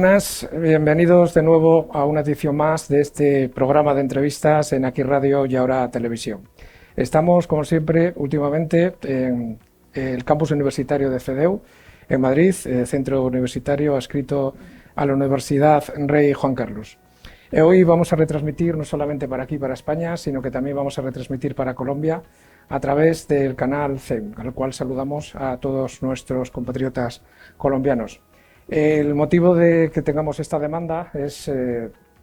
buenas, bienvenidos de nuevo a una edición más de este programa de entrevistas en Aquí Radio y Ahora Televisión. Estamos, como siempre, últimamente en el campus universitario de CEDEU, en Madrid, centro universitario adscrito a la Universidad Rey Juan Carlos. Hoy vamos a retransmitir no solamente para aquí, para España, sino que también vamos a retransmitir para Colombia a través del canal CEM, al cual saludamos a todos nuestros compatriotas colombianos. El motivo de que tengamos esta demanda es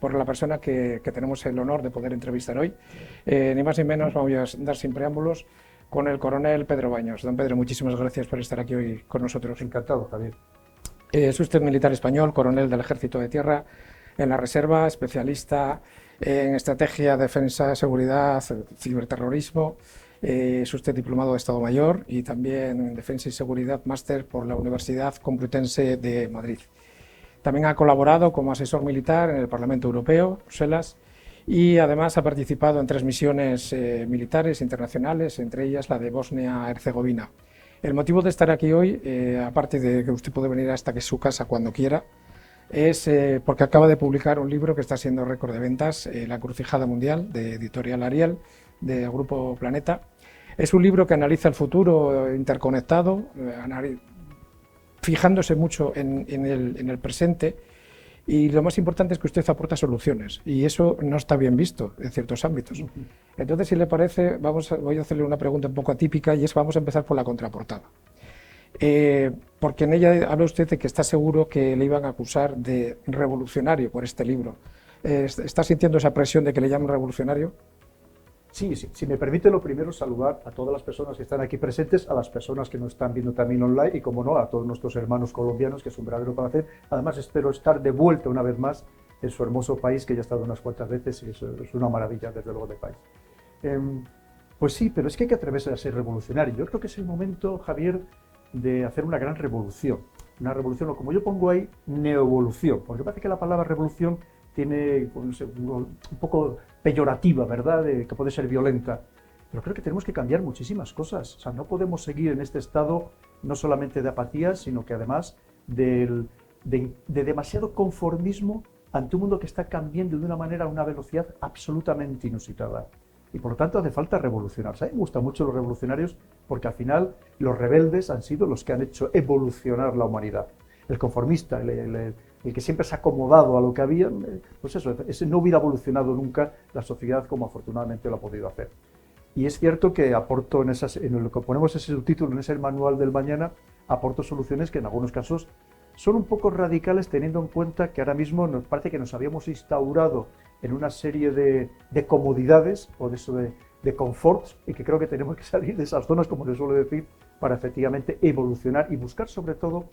por la persona que tenemos el honor de poder entrevistar hoy. Ni más ni menos, vamos a dar sin preámbulos, con el coronel Pedro Baños. Don Pedro, muchísimas gracias por estar aquí hoy con nosotros. Encantado, Javier. Es usted militar español, coronel del Ejército de Tierra, en la Reserva, especialista en estrategia, defensa, seguridad, ciberterrorismo. Es usted diplomado de Estado Mayor y también en Defensa y Seguridad, máster por la Universidad Complutense de Madrid. También ha colaborado como asesor militar en el Parlamento Europeo, Bruselas, y además ha participado en 3 misiones militares internacionales, entre ellas la de Bosnia-Herzegovina. El motivo de estar aquí hoy, aparte de que usted puede venir hasta que es su casa cuando quiera, es porque acaba de publicar un libro que está siendo récord de ventas, La Encrucijada Mundial, de Editorial Ariel, del Grupo Planeta. Es un libro que analiza el futuro interconectado, fijándose mucho en el presente, y lo más importante es que usted aporta soluciones, y eso no está bien visto en ciertos ámbitos. Entonces, si le parece, voy a hacerle una pregunta un poco atípica, y vamos a empezar por la contraportada. Porque en ella habla usted de que está seguro que le iban a acusar de revolucionario por este libro. ¿Está sintiendo esa presión de que le llamen revolucionario? Sí, si me permite, lo primero, saludar a todas las personas que están aquí presentes, a las personas que nos están viendo también online y, como no, a todos nuestros hermanos colombianos, que es un verdadero placer. Además, espero estar de vuelta una vez más en su hermoso país, que ya he estado unas cuantas veces y es una maravilla, desde luego, de país. Pues sí, pero es que hay que atreverse a ser revolucionario. Yo creo que es el momento, Javier, de hacer una gran revolución. Una revolución, o como yo pongo ahí, neoevolución, porque parece que la palabra revolución tiene un poco peyorativa, ¿verdad?, que puede ser violenta. Pero creo que tenemos que cambiar muchísimas cosas. O sea, no podemos seguir en este estado no solamente de apatía, sino que además de demasiado conformismo ante un mundo que está cambiando de una manera, a una velocidad absolutamente inusitada. Y por lo tanto hace falta revolucionarse. A mí me gustan mucho los revolucionarios porque al final los rebeldes han sido los que han hecho evolucionar la humanidad. El conformista, el que siempre se ha acomodado a lo que había, pues eso, ese no hubiera evolucionado nunca la sociedad como afortunadamente lo ha podido hacer. Y es cierto que aporto en lo que ponemos ese subtítulo, en ese manual del mañana, aporto soluciones que en algunos casos son un poco radicales, teniendo en cuenta que ahora mismo nos parece que nos habíamos instaurado en una serie de comodidades o de conforts, y que creo que tenemos que salir de esas zonas, como les suelo decir, para efectivamente evolucionar y buscar sobre todo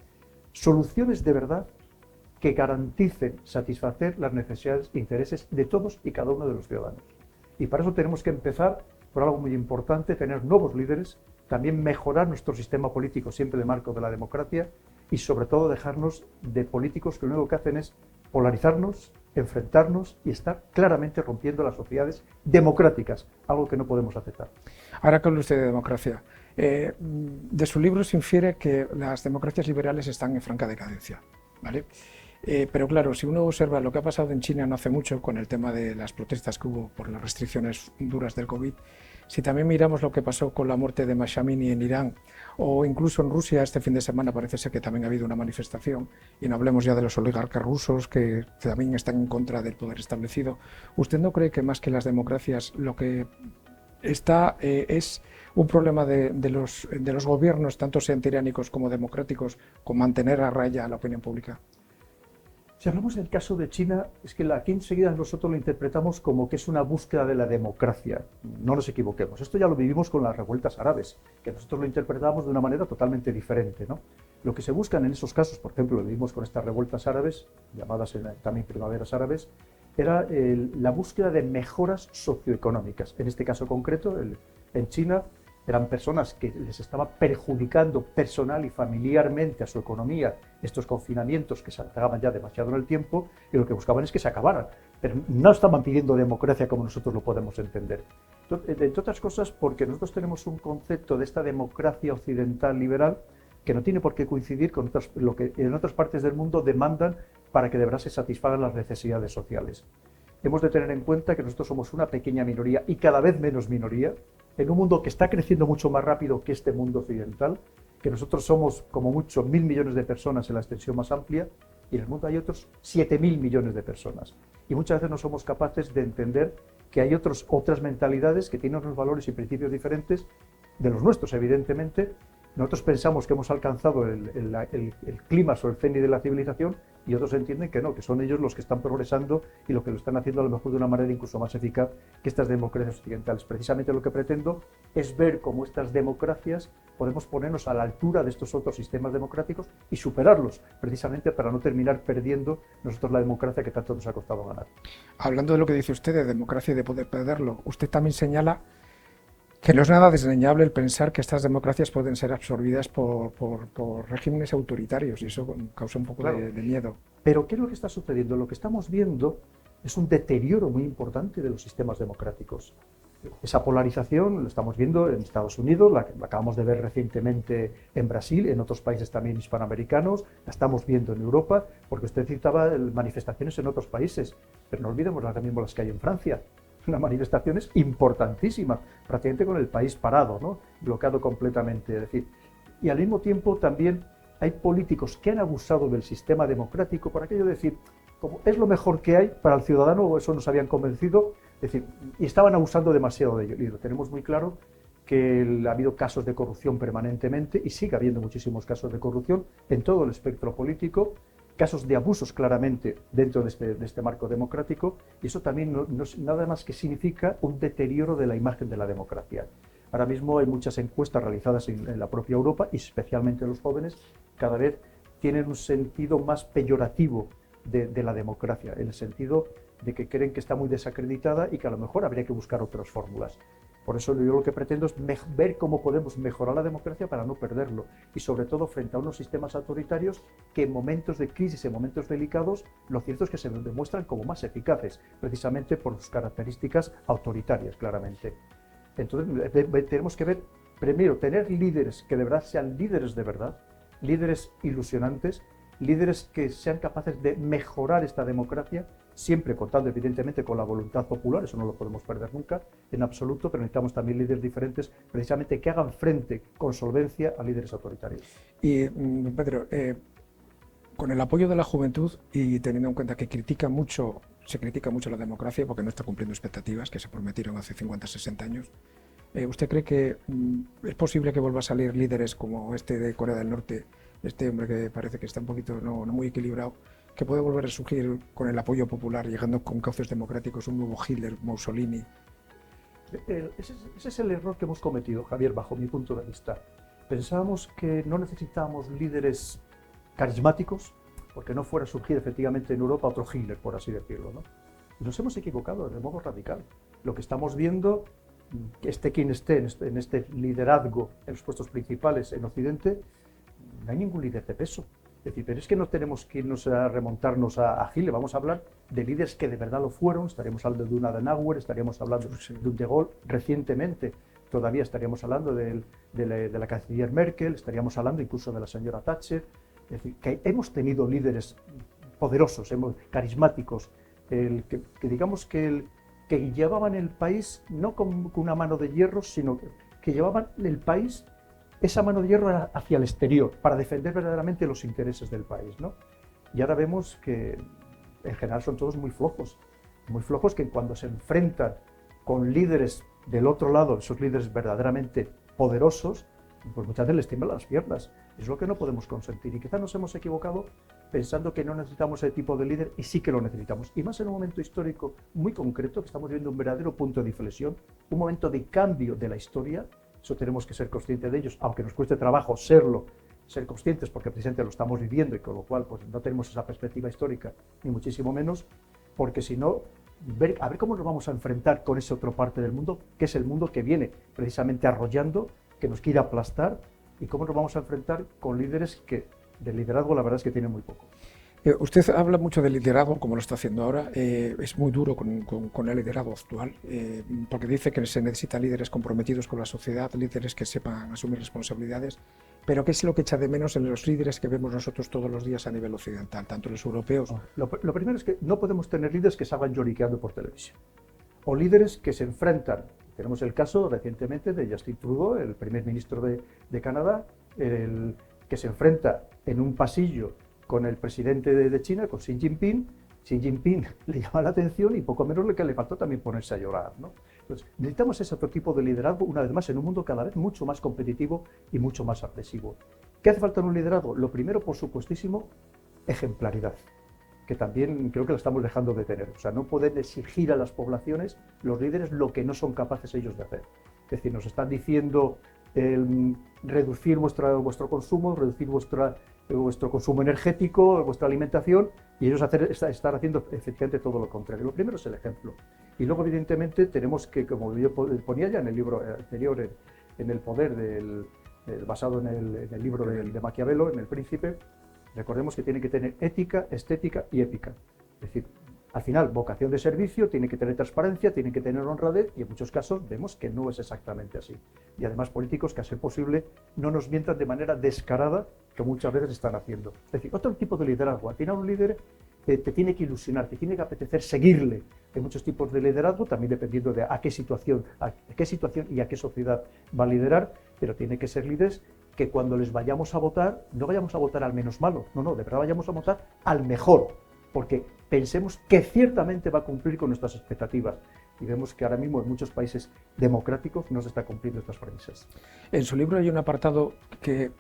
soluciones de verdad que garanticen satisfacer las necesidades e intereses de todos y cada uno de los ciudadanos. Y para eso tenemos que empezar por algo muy importante: tener nuevos líderes, también mejorar nuestro sistema político siempre en el marco de la democracia, y sobre todo dejarnos de políticos que lo único que hacen es polarizarnos, enfrentarnos y estar claramente rompiendo las sociedades democráticas, algo que no podemos aceptar. Ahora que habla usted de democracia, de su libro se infiere que las democracias liberales están en franca decadencia, ¿vale? Pero claro, si uno observa lo que ha pasado en China no hace mucho con el tema de las protestas que hubo por las restricciones duras del COVID, si también miramos lo que pasó con la muerte de Mahsa Amini en Irán, o incluso en Rusia este fin de semana parece ser que también ha habido una manifestación, y no hablemos ya de los oligarcas rusos que también están en contra del poder establecido, ¿usted no cree que más que las democracias lo que está es un problema de los gobiernos, tanto sean tiránicos como democráticos, con mantener a raya la opinión pública? Si hablamos del caso de China, es que aquí enseguida nosotros lo interpretamos como que es una búsqueda de la democracia. No nos equivoquemos. Esto ya lo vivimos con las revueltas árabes, que nosotros lo interpretamos de una manera totalmente diferente, ¿no? Lo que se buscan en esos casos, por ejemplo, lo vivimos con estas revueltas árabes, llamadas también primaveras árabes, era la búsqueda de mejoras socioeconómicas. En este caso concreto, en China, eran personas que les estaba perjudicando personal y familiarmente a su economía estos confinamientos que se alargaban ya demasiado en el tiempo, y lo que buscaban es que se acabaran. Pero no estaban pidiendo democracia como nosotros lo podemos entender. Entre otras cosas porque nosotros tenemos un concepto de esta democracia occidental liberal que no tiene por qué coincidir con lo que en otras partes del mundo demandan para que de verdad se satisfagan las necesidades sociales. Hemos de tener en cuenta que nosotros somos una pequeña minoría y cada vez menos minoría, en un mundo que está creciendo mucho más rápido que este mundo occidental, que nosotros somos como mucho 1.000 millones de personas en la extensión más amplia, y en el mundo hay otros 7.000 millones de personas. Y muchas veces no somos capaces de entender que hay otras mentalidades que tienen unos valores y principios diferentes de los nuestros, evidentemente. Nosotros pensamos que hemos alcanzado el clímax o el cenit de la civilización, y otros entienden que no, que son ellos los que están progresando y lo que lo están haciendo a lo mejor de una manera incluso más eficaz que estas democracias occidentales. Precisamente lo que pretendo es ver cómo estas democracias podemos ponernos a la altura de estos otros sistemas democráticos y superarlos, precisamente para no terminar perdiendo nosotros la democracia que tanto nos ha costado ganar. Hablando de lo que dice usted de democracia y de poder perderlo, usted también señala que no es nada desdeñable el pensar que estas democracias pueden ser absorbidas por regímenes autoritarios, y eso causa un poco de miedo. Pero ¿qué es lo que está sucediendo? Lo que estamos viendo es un deterioro muy importante de los sistemas democráticos. Esa polarización lo estamos viendo en Estados Unidos, la acabamos de ver recientemente en Brasil, en otros países también hispanoamericanos, la estamos viendo en Europa, porque usted citaba manifestaciones en otros países, pero no olvidemos ahora mismo las que hay en Francia. Una manifestación es importantísima, prácticamente con el país parado, ¿no? Bloqueado completamente. Es decir, y al mismo tiempo también hay políticos que han abusado del sistema democrático por aquello de decir, como es lo mejor que hay para el ciudadano, eso nos habían convencido, es decir, y estaban abusando demasiado de ello. Y lo tenemos muy claro que ha habido casos de corrupción permanentemente y sigue habiendo muchísimos casos de corrupción en todo el espectro político, casos de abusos claramente dentro de este marco democrático, y eso también no es nada más que significa un deterioro de la imagen de la democracia. Ahora mismo hay muchas encuestas realizadas en la propia Europa, y especialmente los jóvenes, cada vez tienen un sentido más peyorativo de la democracia, en el sentido de que creen que está muy desacreditada y que a lo mejor habría que buscar otras fórmulas. Por eso yo lo que pretendo es ver cómo podemos mejorar la democracia para no perderlo, y sobre todo frente a unos sistemas autoritarios que en momentos de crisis, en momentos delicados, lo cierto es que se demuestran como más eficaces, precisamente por sus características autoritarias, claramente. Entonces tenemos que ver, primero, tener líderes que de verdad sean líderes de verdad, líderes ilusionantes, líderes que sean capaces de mejorar esta democracia, siempre contando evidentemente con la voluntad popular, eso no lo podemos perder nunca, en absoluto, pero necesitamos también líderes diferentes, precisamente que hagan frente con solvencia a líderes autoritarios. Y Pedro, con el apoyo de la juventud y teniendo en cuenta que se critica mucho la democracia porque no está cumpliendo expectativas que se prometieron hace 50, 60 años, ¿usted cree que es posible que vuelva a salir líderes como este de Corea del Norte, este hombre que parece que está un poquito no muy equilibrado, que puede volver a surgir con el apoyo popular, llegando con cauces democráticos, un nuevo Hitler, Mussolini? Ese es el error que hemos cometido, Javier, bajo mi punto de vista. Pensábamos que no necesitábamos líderes carismáticos porque no fuera a surgir efectivamente en Europa otro Hitler, por así decirlo, ¿no? Y nos hemos equivocado de modo radical. Lo que estamos viendo, que esté quien esté en este liderazgo en los puestos principales en Occidente, no hay ningún líder de peso. Es decir, pero es que no tenemos que irnos a remontarnos a Hitler, vamos a hablar de líderes que de verdad lo fueron, estaríamos hablando de un Adenauer, estaríamos hablando de un De Gaulle recientemente, todavía estaríamos hablando de la canciller Merkel, estaríamos hablando incluso de la señora Thatcher. Es decir, que hemos tenido líderes poderosos, carismáticos, que digamos que llevaban el país no con una mano de hierro, sino que llevaban el país, esa mano de hierro hacia el exterior, para defender verdaderamente los intereses del país, ¿no? Y ahora vemos que en general son todos muy flojos que cuando se enfrentan con líderes del otro lado, esos líderes verdaderamente poderosos, pues muchas veces les tiemblan las piernas. Es lo que no podemos consentir, y quizás nos hemos equivocado pensando que no necesitamos ese tipo de líder, y sí que lo necesitamos. Y más en un momento histórico muy concreto, que estamos viviendo un verdadero punto de inflexión, un momento de cambio de la historia. Eso tenemos que ser conscientes de ellos, aunque nos cueste trabajo serlo, ser conscientes, porque precisamente lo estamos viviendo, y con lo cual pues, no tenemos esa perspectiva histórica, ni muchísimo menos, porque si no, a ver cómo nos vamos a enfrentar con esa otra parte del mundo, que es el mundo que viene precisamente arrollando, que nos quiere aplastar, y cómo nos vamos a enfrentar con líderes que de liderazgo la verdad es que tienen muy poco. Usted habla mucho de liderazgo, como lo está haciendo ahora. Es muy duro con el liderazgo actual, porque dice que se necesitan líderes comprometidos con la sociedad, líderes que sepan asumir responsabilidades. pero ¿qué es lo que echa de menos en los líderes que vemos nosotros todos los días a nivel occidental, tanto los europeos? Lo primero es que no podemos tener líderes que salgan lloriqueando por televisión, o líderes que se enfrentan. Tenemos el caso recientemente de Justin Trudeau, el primer ministro de Canadá, que se enfrenta en un pasillo con el presidente de China, con Xi Jinping. Xi Jinping le llama la atención y poco menos lo que le faltó también ponerse a llorar, ¿no? Entonces, necesitamos ese otro tipo de liderazgo, una vez más, en un mundo cada vez mucho más competitivo y mucho más agresivo. ¿Qué hace falta en un liderazgo? Lo primero, por supuestísimo, ejemplaridad, que también creo que lo estamos dejando de tener. O sea, no pueden exigir a las poblaciones, los líderes, lo que no son capaces ellos de hacer. Es decir, nos están diciendo reducir vuestro consumo, reducir vuestro consumo energético, vuestra alimentación, y ellos estar haciendo efectivamente todo lo contrario. Lo primero es el ejemplo. Y luego, evidentemente, tenemos que, como yo ponía ya en el libro anterior, en El poder, basado en el libro de Maquiavelo, en El Príncipe, recordemos que tiene que tener ética, estética y épica. Es decir, al final, vocación de servicio, tiene que tener transparencia, tiene que tener honradez, y en muchos casos vemos que no es exactamente así. Y además políticos que, a ser posible, no nos mientan de manera descarada, que muchas veces están haciendo. Es decir, otro tipo de liderazgo. Al final un líder te tiene que ilusionar, te tiene que apetecer seguirle. Hay muchos tipos de liderazgo, también dependiendo de a qué situación y a qué sociedad va a liderar, pero tiene que ser líderes que cuando les vayamos a votar, no vayamos a votar al menos malo, no, de verdad vayamos a votar al mejor, porque pensemos que ciertamente va a cumplir con nuestras expectativas. Y vemos que ahora mismo en muchos países democráticos no se está cumpliendo estas premisas. En su libro hay un apartado que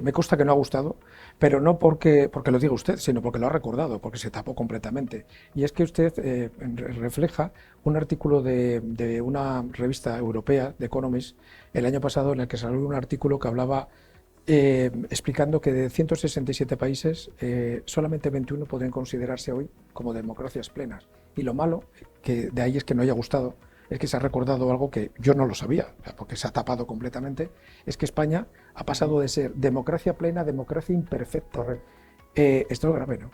me consta que no ha gustado, pero no porque lo diga usted, sino porque lo ha recordado, porque se tapó completamente. Y es que usted refleja un artículo de una revista europea, de Economist, el año pasado, en el que salió un artículo que hablaba explicando que de 167 países, solamente 21 pueden considerarse hoy como democracias plenas. Y lo malo, que de ahí es que no haya gustado, es que se ha recordado algo que yo no lo sabía, porque se ha tapado completamente, es que España ha pasado de ser democracia plena a democracia imperfecta. Esto es grave, ¿no?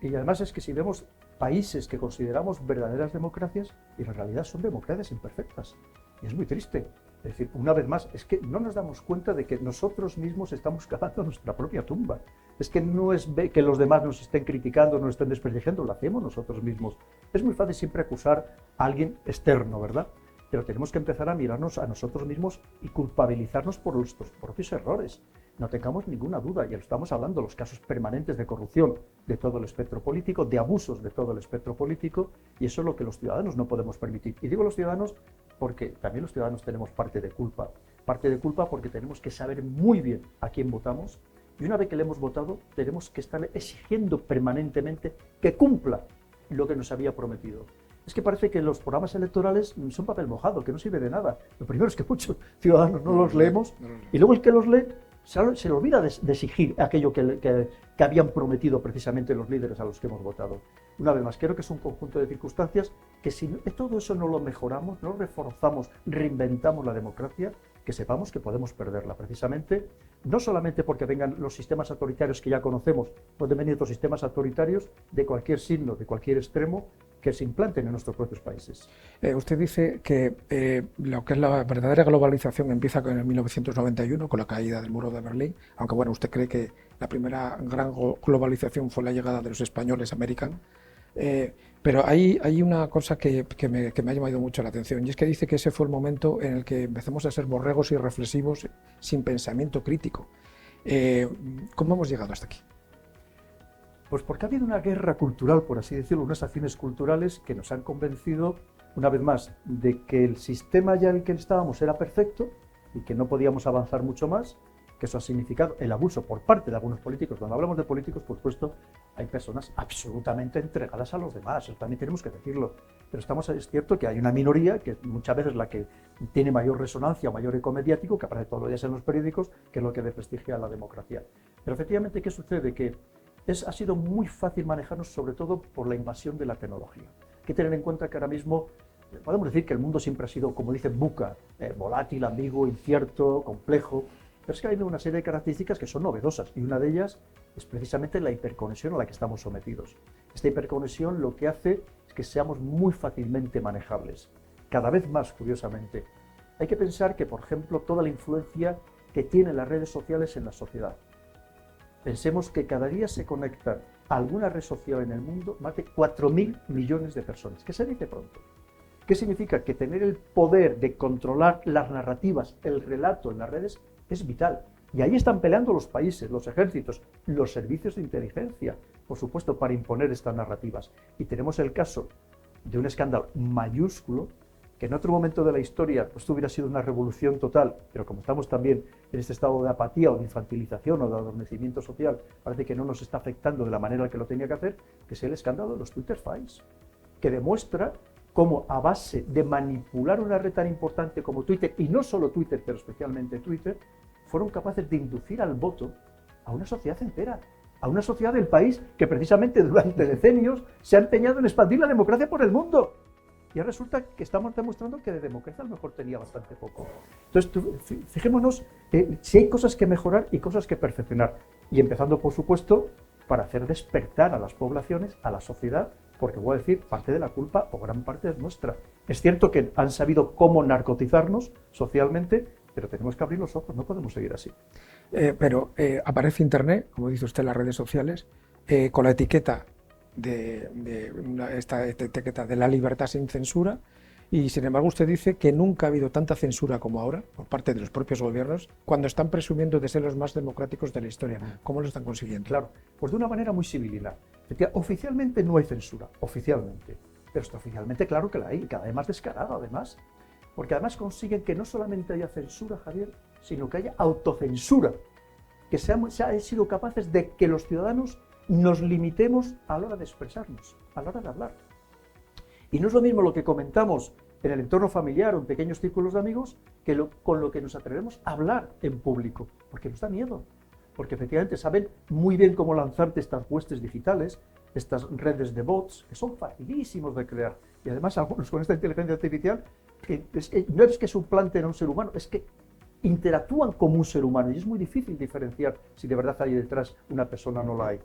Y además es que si vemos países que consideramos verdaderas democracias, y en realidad son democracias imperfectas. Y es muy triste. Es decir, una vez más, es que no nos damos cuenta de que nosotros mismos estamos cavando nuestra propia tumba. Es que no es que los demás nos estén criticando, nos estén desprestigiando, lo hacemos nosotros mismos. Es muy fácil siempre acusar a alguien externo, ¿verdad? Pero tenemos que empezar a mirarnos a nosotros mismos y culpabilizarnos por nuestros propios errores. No tengamos ninguna duda, ya lo estamos hablando, los casos permanentes de corrupción de todo el espectro político, de abusos de todo el espectro político, y eso es lo que los ciudadanos no podemos permitir. Y digo los ciudadanos porque también los ciudadanos tenemos parte de culpa porque tenemos que saber muy bien a quién votamos, y una vez que le hemos votado, tenemos que estarle exigiendo permanentemente que cumpla lo que nos había prometido. Es que parece que los programas electorales son papel mojado, que no sirve de nada. Lo primero es que muchos ciudadanos no los leemos, y luego el que los lee se le olvida de exigir aquello que habían prometido precisamente los líderes a los que hemos votado. Una vez más, creo que es un conjunto de circunstancias que si todo eso no lo mejoramos, no lo reforzamos, reinventamos la democracia, que sepamos que podemos perderla precisamente, no solamente porque vengan los sistemas autoritarios que ya conocemos, pueden venir otros sistemas autoritarios de cualquier signo, de cualquier extremo, que se implanten en nuestros propios países. Usted dice que lo que es la verdadera globalización empieza en 1991, con la caída del muro de Berlín, aunque bueno, usted cree que la primera gran globalización fue la llegada de los españoles a América. Pero hay una cosa que me ha llamado mucho la atención, y es que dice que ese fue el momento en el que empezamos a ser borregos y reflexivos sin pensamiento crítico. ¿Cómo hemos llegado hasta aquí? Pues porque ha habido una guerra cultural, por así decirlo, unas acciones culturales que nos han convencido, una vez más, de que el sistema ya en el que estábamos era perfecto y que no podíamos avanzar mucho más, que eso ha significado el abuso por parte de algunos políticos. Cuando hablamos de políticos, por supuesto, hay personas absolutamente entregadas a los demás, eso también tenemos que decirlo. Pero es cierto que hay una minoría, que muchas veces la que tiene mayor resonancia o mayor eco mediático, que aparece todos los días en los periódicos, que es lo que desprestigia a la democracia. Pero efectivamente, ¿qué sucede? Que ha sido muy fácil manejarnos, sobre todo por la invasión de la tecnología. Hay que tener en cuenta que ahora mismo podemos decir que el mundo siempre ha sido, como dicen, VUCA, volátil, ambiguo, incierto, complejo, pero es que hay una serie de características que son novedosas, y una de ellas es precisamente la hiperconexión a la que estamos sometidos. Esta hiperconexión lo que hace es que seamos muy fácilmente manejables, cada vez más, curiosamente. Hay que pensar que, por ejemplo, toda la influencia que tienen las redes sociales en la sociedad. Pensemos que cada día se conectan a alguna red social en el mundo más de 4.000 millones de personas, que se dice pronto. ¿Qué significa? Que tener el poder de controlar las narrativas, el relato en las redes es vital. Y ahí están peleando los países, los ejércitos, los servicios de inteligencia, por supuesto, para imponer estas narrativas. Y tenemos el caso de un escándalo mayúsculo, que en otro momento de la historia pues hubiera sido una revolución total, pero como estamos también en este estado de apatía o de infantilización o de adormecimiento social, parece que no nos está afectando de la manera que lo tenía que hacer, que es el escándalo de los Twitter Files, que demuestra cómo a base de manipular una red tan importante como Twitter, y no solo Twitter, pero especialmente Twitter, fueron capaces de inducir al voto a una sociedad entera, a una sociedad del país que precisamente durante decenios se ha empeñado en expandir la democracia por el mundo. Y ahora resulta que estamos demostrando que de democracia a lo mejor tenía bastante poco. Entonces, fijémonos si hay cosas que mejorar y cosas que perfeccionar. Y empezando, por supuesto, para hacer despertar a las poblaciones, a la sociedad, porque voy a decir, parte de la culpa o gran parte es nuestra. Es cierto que han sabido cómo narcotizarnos socialmente, pero tenemos que abrir los ojos, no podemos seguir así. Pero aparece Internet, como dice usted, las redes sociales, con la etiqueta esta etiqueta de la libertad sin censura, y sin embargo usted dice que nunca ha habido tanta censura como ahora por parte de los propios gobiernos cuando están presumiendo de ser los más democráticos de la historia. ¿Cómo lo están consiguiendo? Claro, pues de una manera muy similar. Oficialmente no hay censura, oficialmente, pero extraoficialmente claro que la hay, y cada vez más descarada además, porque además consiguen que no solamente haya censura, Javier, sino que haya autocensura, que se han sido capaces de que los ciudadanos nos limitemos a la hora de expresarnos, a la hora de hablar. Y no es lo mismo lo que comentamos en el entorno familiar o en pequeños círculos de amigos que con lo que nos atrevemos a hablar en público, porque nos da miedo, porque efectivamente saben muy bien cómo lanzarte estas huestes digitales, estas redes de bots, que son facilísimos de crear. Y además algunos con esta inteligencia artificial, no es que suplanten a un ser humano, es que interactúan como un ser humano y es muy difícil diferenciar si de verdad hay detrás una persona o no la hay.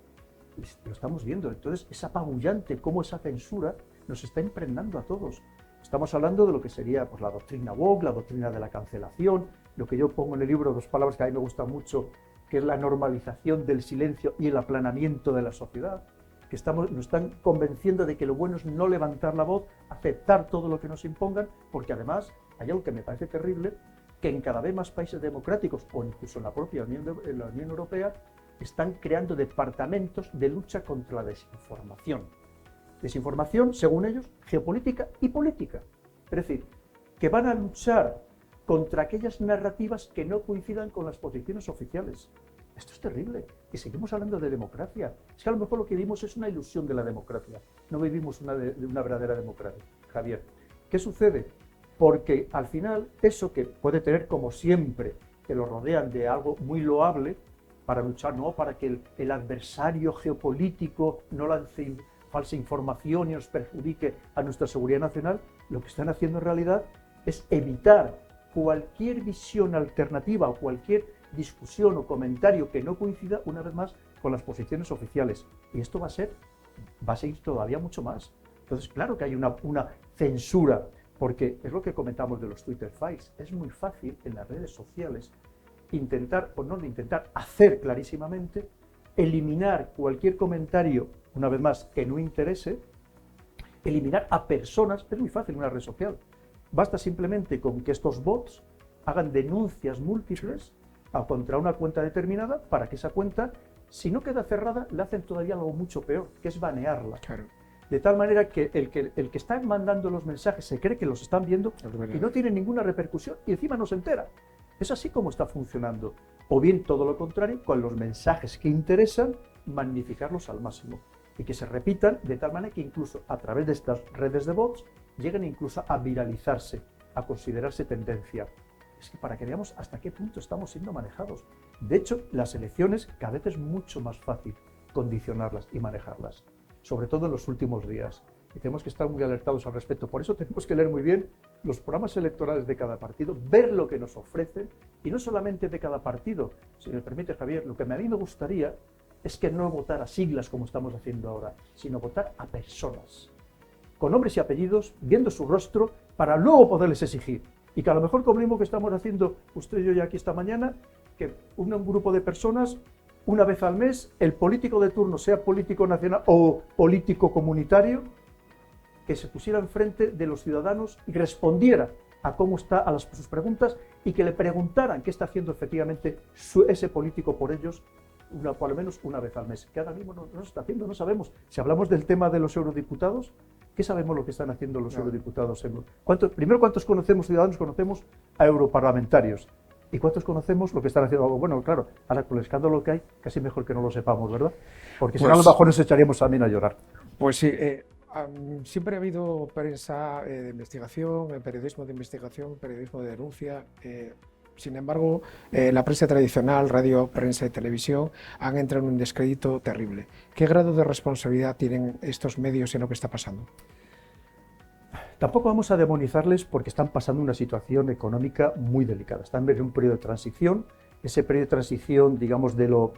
Lo estamos viendo, entonces es apabullante cómo esa censura nos está impregnando a todos. Estamos hablando de lo que sería pues, la doctrina woke, la doctrina de la cancelación, lo que yo pongo en el libro, dos palabras que a mí me gustan mucho, que es la normalización del silencio y el aplanamiento de la sociedad, que nos están convenciendo de que lo bueno es no levantar la voz, aceptar todo lo que nos impongan, porque además hay algo que me parece terrible, que en cada vez más países democráticos, o incluso en la propia Unión Europea, están creando departamentos de lucha contra la desinformación. Desinformación, según ellos, geopolítica y política. Es decir, que van a luchar contra aquellas narrativas que no coincidan con las posiciones oficiales. Esto es terrible. Y seguimos hablando de democracia. Es que a lo mejor lo que vivimos es una ilusión de la democracia. No vivimos una verdadera democracia. Javier, ¿qué sucede? Porque al final eso que puede tener como siempre, que lo rodean de algo muy loable, para luchar, ¿no? Para que el adversario geopolítico no lance falsa información y nos perjudique a nuestra seguridad nacional, lo que están haciendo en realidad es evitar cualquier visión alternativa o cualquier discusión o comentario que no coincida una vez más con las posiciones oficiales. Y esto va a seguir todavía mucho más. Entonces, claro que hay una censura, porque es lo que comentamos de los Twitter Files. Es muy fácil en las redes sociales hacer clarísimamente, eliminar cualquier comentario, una vez más, que no interese, eliminar a personas, es muy fácil en una red social. Basta simplemente con que estos bots hagan denuncias múltiples contra una cuenta determinada para que esa cuenta, si no queda cerrada, le hacen todavía algo mucho peor, que es banearla. Claro. De tal manera que el que está mandando los mensajes se cree que los están viendo y no tiene ninguna repercusión y encima no se entera. Es así como está funcionando. O bien todo lo contrario, con los mensajes que interesan, magnificarlos al máximo y que se repitan de tal manera que incluso a través de estas redes de bots lleguen incluso a viralizarse, a considerarse tendencia. Es que para que veamos hasta qué punto estamos siendo manejados. De hecho, las elecciones cada vez es mucho más fácil condicionarlas y manejarlas, sobre todo en los últimos días. Y tenemos que estar muy alertados al respecto. Por eso tenemos que leer muy bien los programas electorales de cada partido, ver lo que nos ofrecen, y no solamente de cada partido. Si me permite, Javier, lo que a mí me gustaría es que no votar a siglas como estamos haciendo ahora, sino votar a personas, con nombres y apellidos, viendo su rostro, para luego poderles exigir. Y que a lo mejor, como mismo que estamos haciendo usted y yo ya aquí esta mañana, que un grupo de personas, una vez al mes, el político de turno, sea político nacional o político comunitario, que se pusiera enfrente de los ciudadanos y respondiera a cómo está a sus preguntas y que le preguntaran qué está haciendo efectivamente ese político por ellos, por lo menos una vez al mes. Que ahora mismo no se está haciendo, no sabemos. Si hablamos del tema de los eurodiputados, ¿qué sabemos lo que están haciendo los eurodiputados? Primero, ¿cuántos ciudadanos conocemos a europarlamentarios? ¿Y cuántos conocemos lo que están haciendo? Bueno, claro, ahora con el escándalo que hay, casi mejor que no lo sepamos, ¿verdad? Porque si no, a lo mejor nos echaríamos también a llorar. Pues sí, siempre ha habido prensa de investigación, periodismo de investigación, periodismo de denuncia. Sin embargo, la prensa tradicional, radio, prensa y televisión, han entrado en un descrédito terrible. ¿Qué grado de responsabilidad tienen estos medios en lo que está pasando? Tampoco vamos a demonizarles porque están pasando una situación económica muy delicada. Están en un periodo de transición. Ese periodo de transición, digamos, de lo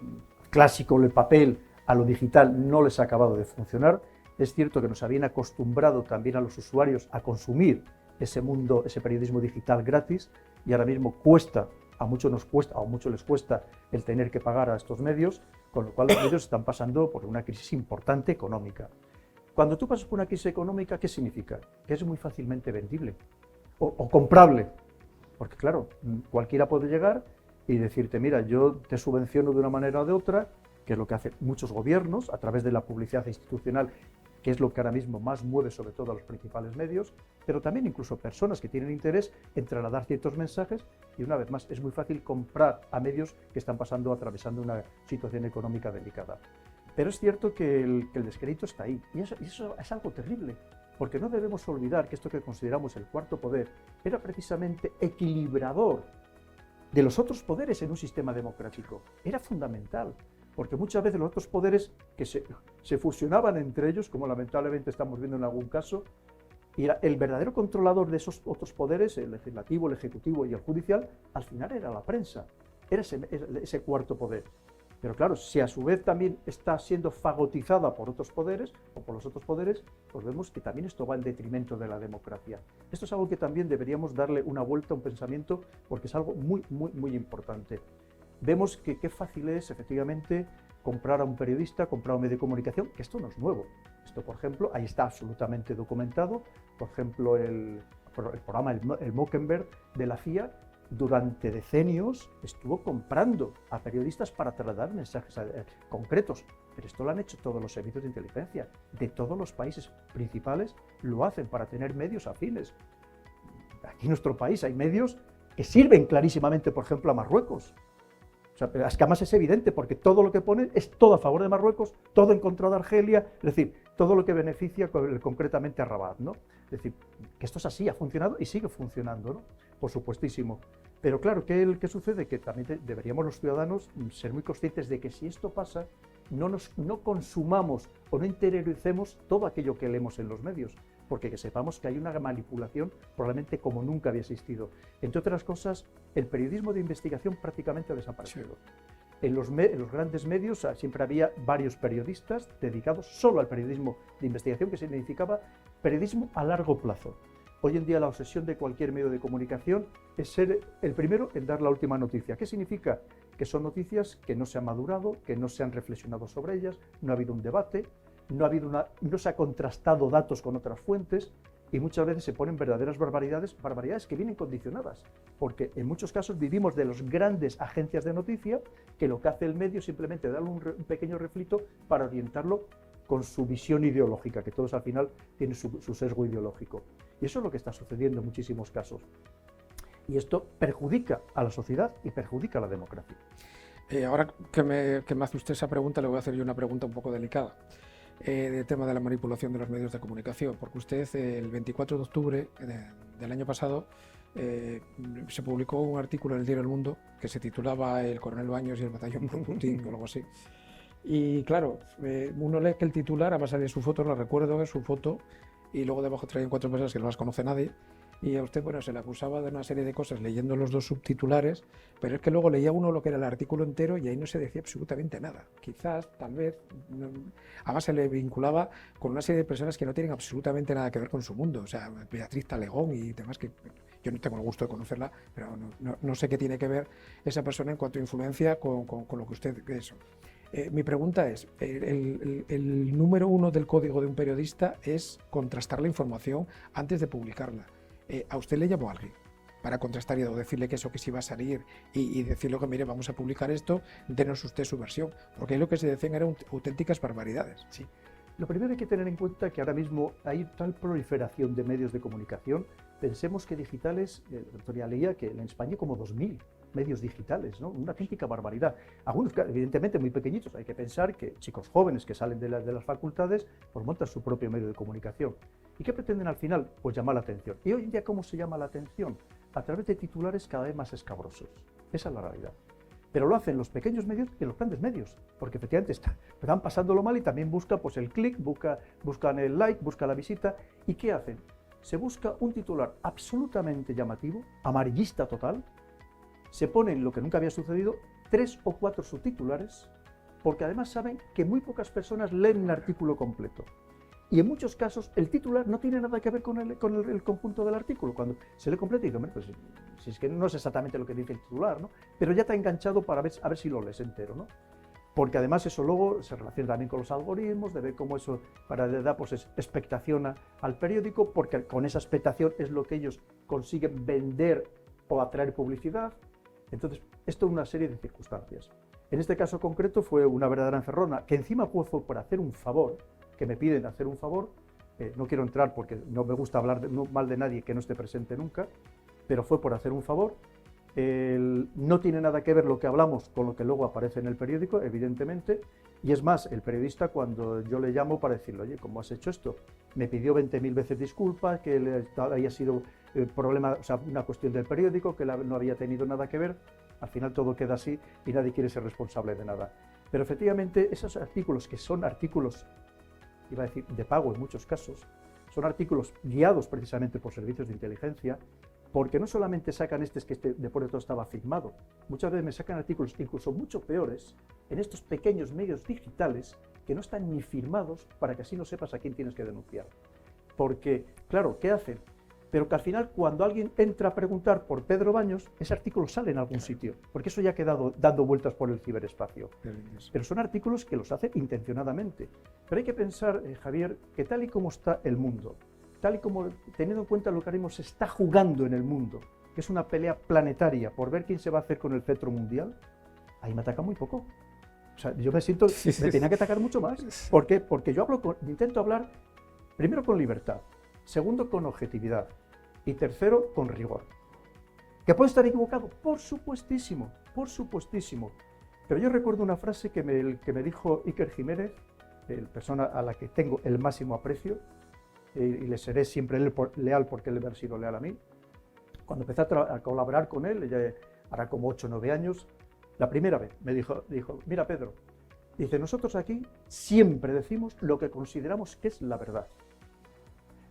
clásico, el papel, a lo digital, no les ha acabado de funcionar. Es cierto que nos habían acostumbrado también a los usuarios a consumir ese mundo, ese periodismo digital gratis, y ahora mismo a muchos les cuesta el tener que pagar a estos medios, con lo cual los medios están pasando por una crisis importante económica. Cuando tú pasas por una crisis económica, ¿qué significa? Que es muy fácilmente vendible o comprable, porque claro, cualquiera puede llegar y decirte, mira, yo te subvenciono de una manera o de otra, que es lo que hacen muchos gobiernos a través de la publicidad institucional, que es lo que ahora mismo más mueve sobre todo a los principales medios, pero también incluso personas que tienen interés en trasladar ciertos mensajes, y una vez más es muy fácil comprar a medios que están atravesando una situación económica delicada. Pero es cierto que el descrédito está ahí, y eso es algo terrible, porque no debemos olvidar que esto que consideramos el cuarto poder era precisamente equilibrador de los otros poderes en un sistema democrático. Era fundamental, porque muchas veces los otros poderes que se fusionaban entre ellos, como lamentablemente estamos viendo en algún caso, y el verdadero controlador de esos otros poderes, el legislativo, el ejecutivo y el judicial, al final era la prensa, era ese cuarto poder. Pero claro, si a su vez también está siendo fagotizada por otros poderes o por los otros poderes, pues vemos que también esto va en detrimento de la democracia. Esto es algo que también deberíamos darle una vuelta a un pensamiento, porque es algo muy, muy, muy importante. Vemos que qué fácil es efectivamente comprar a un periodista, comprar a un medio de comunicación, que esto no es nuevo. Esto, por ejemplo, ahí está absolutamente documentado. Por ejemplo, el programa el Mockingbird de la CIA, durante decenios estuvo comprando a periodistas para trasladar mensajes concretos, pero esto lo han hecho todos los servicios de inteligencia de todos los países principales, lo hacen para tener medios afines. Aquí en nuestro país hay medios que sirven clarísimamente, por ejemplo, a Marruecos. O sea, es que además es evidente, porque todo lo que ponen es todo a favor de Marruecos, todo en contra de Argelia, es decir, todo lo que beneficia concretamente a Rabat, ¿no? Es decir, que esto es así, ha funcionado y sigue funcionando, ¿no? Por supuestísimo. Pero claro, ¿qué sucede? Que también deberíamos los ciudadanos ser muy conscientes de que si esto pasa, no consumamos o no interioricemos todo aquello que leemos en los medios, porque que sepamos que hay una manipulación probablemente como nunca había existido. Entre otras cosas, el periodismo de investigación prácticamente ha desaparecido. En los grandes medios siempre había varios periodistas dedicados solo al periodismo de investigación, que significaba periodismo a largo plazo. Hoy en día la obsesión de cualquier medio de comunicación es ser el primero en dar la última noticia. ¿Qué significa? Que son noticias que no se han madurado, que no se han reflexionado sobre ellas, no ha habido un debate, no se ha contrastado datos con otras fuentes, y muchas veces se ponen verdaderas barbaridades que vienen condicionadas, porque en muchos casos vivimos de las grandes agencias de noticia, que lo que hace el medio es simplemente darle un pequeño refrito para orientarlo con su visión ideológica, que todos al final tienen su sesgo ideológico. Y eso es lo que está sucediendo en muchísimos casos. Y esto perjudica a la sociedad y perjudica a la democracia. Ahora que me hace usted esa pregunta, le voy a hacer yo una pregunta un poco delicada. De tema de la manipulación de los medios de comunicación, porque usted el 24 de octubre del año pasado se publicó un artículo en el diario El Mundo que se titulaba El coronel Baños y el batallón por Putin o algo así. Y claro, uno lee que el titular, además salía su foto, lo recuerdo, es su foto, y luego debajo traían 4 personas que no las conoce nadie, y a usted, bueno, se le acusaba de una serie de cosas leyendo los dos subtitulares, pero es que luego leía uno lo que era el artículo entero y ahí no se decía absolutamente nada. Quizás, tal vez, además se le vinculaba con una serie de personas que no tienen absolutamente nada que ver con su mundo, o sea, Beatriz Talegón y demás, que yo no tengo el gusto de conocerla, pero no sé qué tiene que ver esa persona en cuanto a influencia con lo que usted... Eso. Mi pregunta es, el número uno del código de un periodista es contrastar la información antes de publicarla. ¿A usted le llamó a alguien para contrastar y decirle que eso que sí va a salir y decirle que mire, vamos a publicar esto, denos usted su versión? Porque ahí lo que se decían eran auténticas barbaridades. Sí. Lo primero hay que tener en cuenta que ahora mismo hay tal proliferación de medios de comunicación. Pensemos que digitales, el doctor ya leía que en España hay como 2000 medios digitales, ¿no? Una auténtica barbaridad. Algunos, evidentemente, muy pequeñitos. Hay que pensar que chicos jóvenes que salen de las facultades pues montan su propio medio de comunicación. ¿Y qué pretenden al final? Pues llamar la atención. ¿Y hoy en día cómo se llama la atención? A través de titulares cada vez más escabrosos. Esa es la realidad. Pero lo hacen los pequeños medios y los grandes medios, porque efectivamente están pasándolo mal y también buscan pues, el clic, buscan el like, buscan la visita. ¿Y qué hacen? Se busca un titular absolutamente llamativo, amarillista total, se ponen, lo que nunca había sucedido, 3 o 4 subtitulares, porque además saben que muy pocas personas leen el artículo completo. Y en muchos casos el titular no tiene nada que ver con el conjunto del artículo. Cuando se lee completo, digo, pues si es que no es exactamente lo que dice el titular, ¿no? Pero ya te ha enganchado para ver, a ver si lo lees entero, ¿no? Porque además eso luego se relaciona también con los algoritmos, de ver cómo eso para dar pues, expectación al periódico, porque con esa expectación es lo que ellos consiguen vender o atraer publicidad. Entonces, esto es una serie de circunstancias. En este caso concreto fue una verdadera encerrona, que encima fue por hacer un favor, que me piden hacer un favor. No quiero entrar porque no me gusta hablar mal de nadie que no esté presente nunca, pero fue por hacer un favor. No tiene nada que ver lo que hablamos con lo que luego aparece en el periódico, evidentemente, y es más, el periodista cuando yo le llamo para decirle, oye, ¿cómo has hecho esto? Me pidió 20.000 veces disculpas, que había sido problema, o sea, una cuestión del periódico, que no había tenido nada que ver. Al final todo queda así y nadie quiere ser responsable de nada. Pero efectivamente esos artículos, que son artículos, iba a decir, de pago en muchos casos, son artículos guiados precisamente por servicios de inteligencia, porque no solamente sacan que después de todo estaba firmado, muchas veces me sacan artículos incluso mucho peores en estos pequeños medios digitales que no están ni firmados para que así no sepas a quién tienes que denunciar. Porque, claro, ¿qué hacen? Pero que al final cuando alguien entra a preguntar por Pedro Baños, ese artículo sale en algún sitio, porque eso ya ha quedado dando vueltas por el ciberespacio. Pero son artículos que los hacen intencionadamente. Pero hay que pensar, Javier, que tal y como está el mundo, tal y como, teniendo en cuenta lo que ahora mismo se está jugando en el mundo, que es una pelea planetaria por ver quién se va a hacer con el cetro mundial, ahí me ataca muy poco. O sea, yo me siento, me tenía que atacar mucho más. ¿Por qué? Porque yo intento hablar, primero con libertad, segundo con objetividad y tercero con rigor. ¿Que puedo estar equivocado? Por supuestísimo, por supuestísimo. Pero yo recuerdo una frase que me dijo Iker Jiménez, persona a la que tengo el máximo aprecio, y le seré siempre leal porque él ha sido leal a mí. Cuando empecé a colaborar con él, ya hará como 8 o 9 años, la primera vez me dijo, mira Pedro, dice, nosotros aquí siempre decimos lo que consideramos que es la verdad.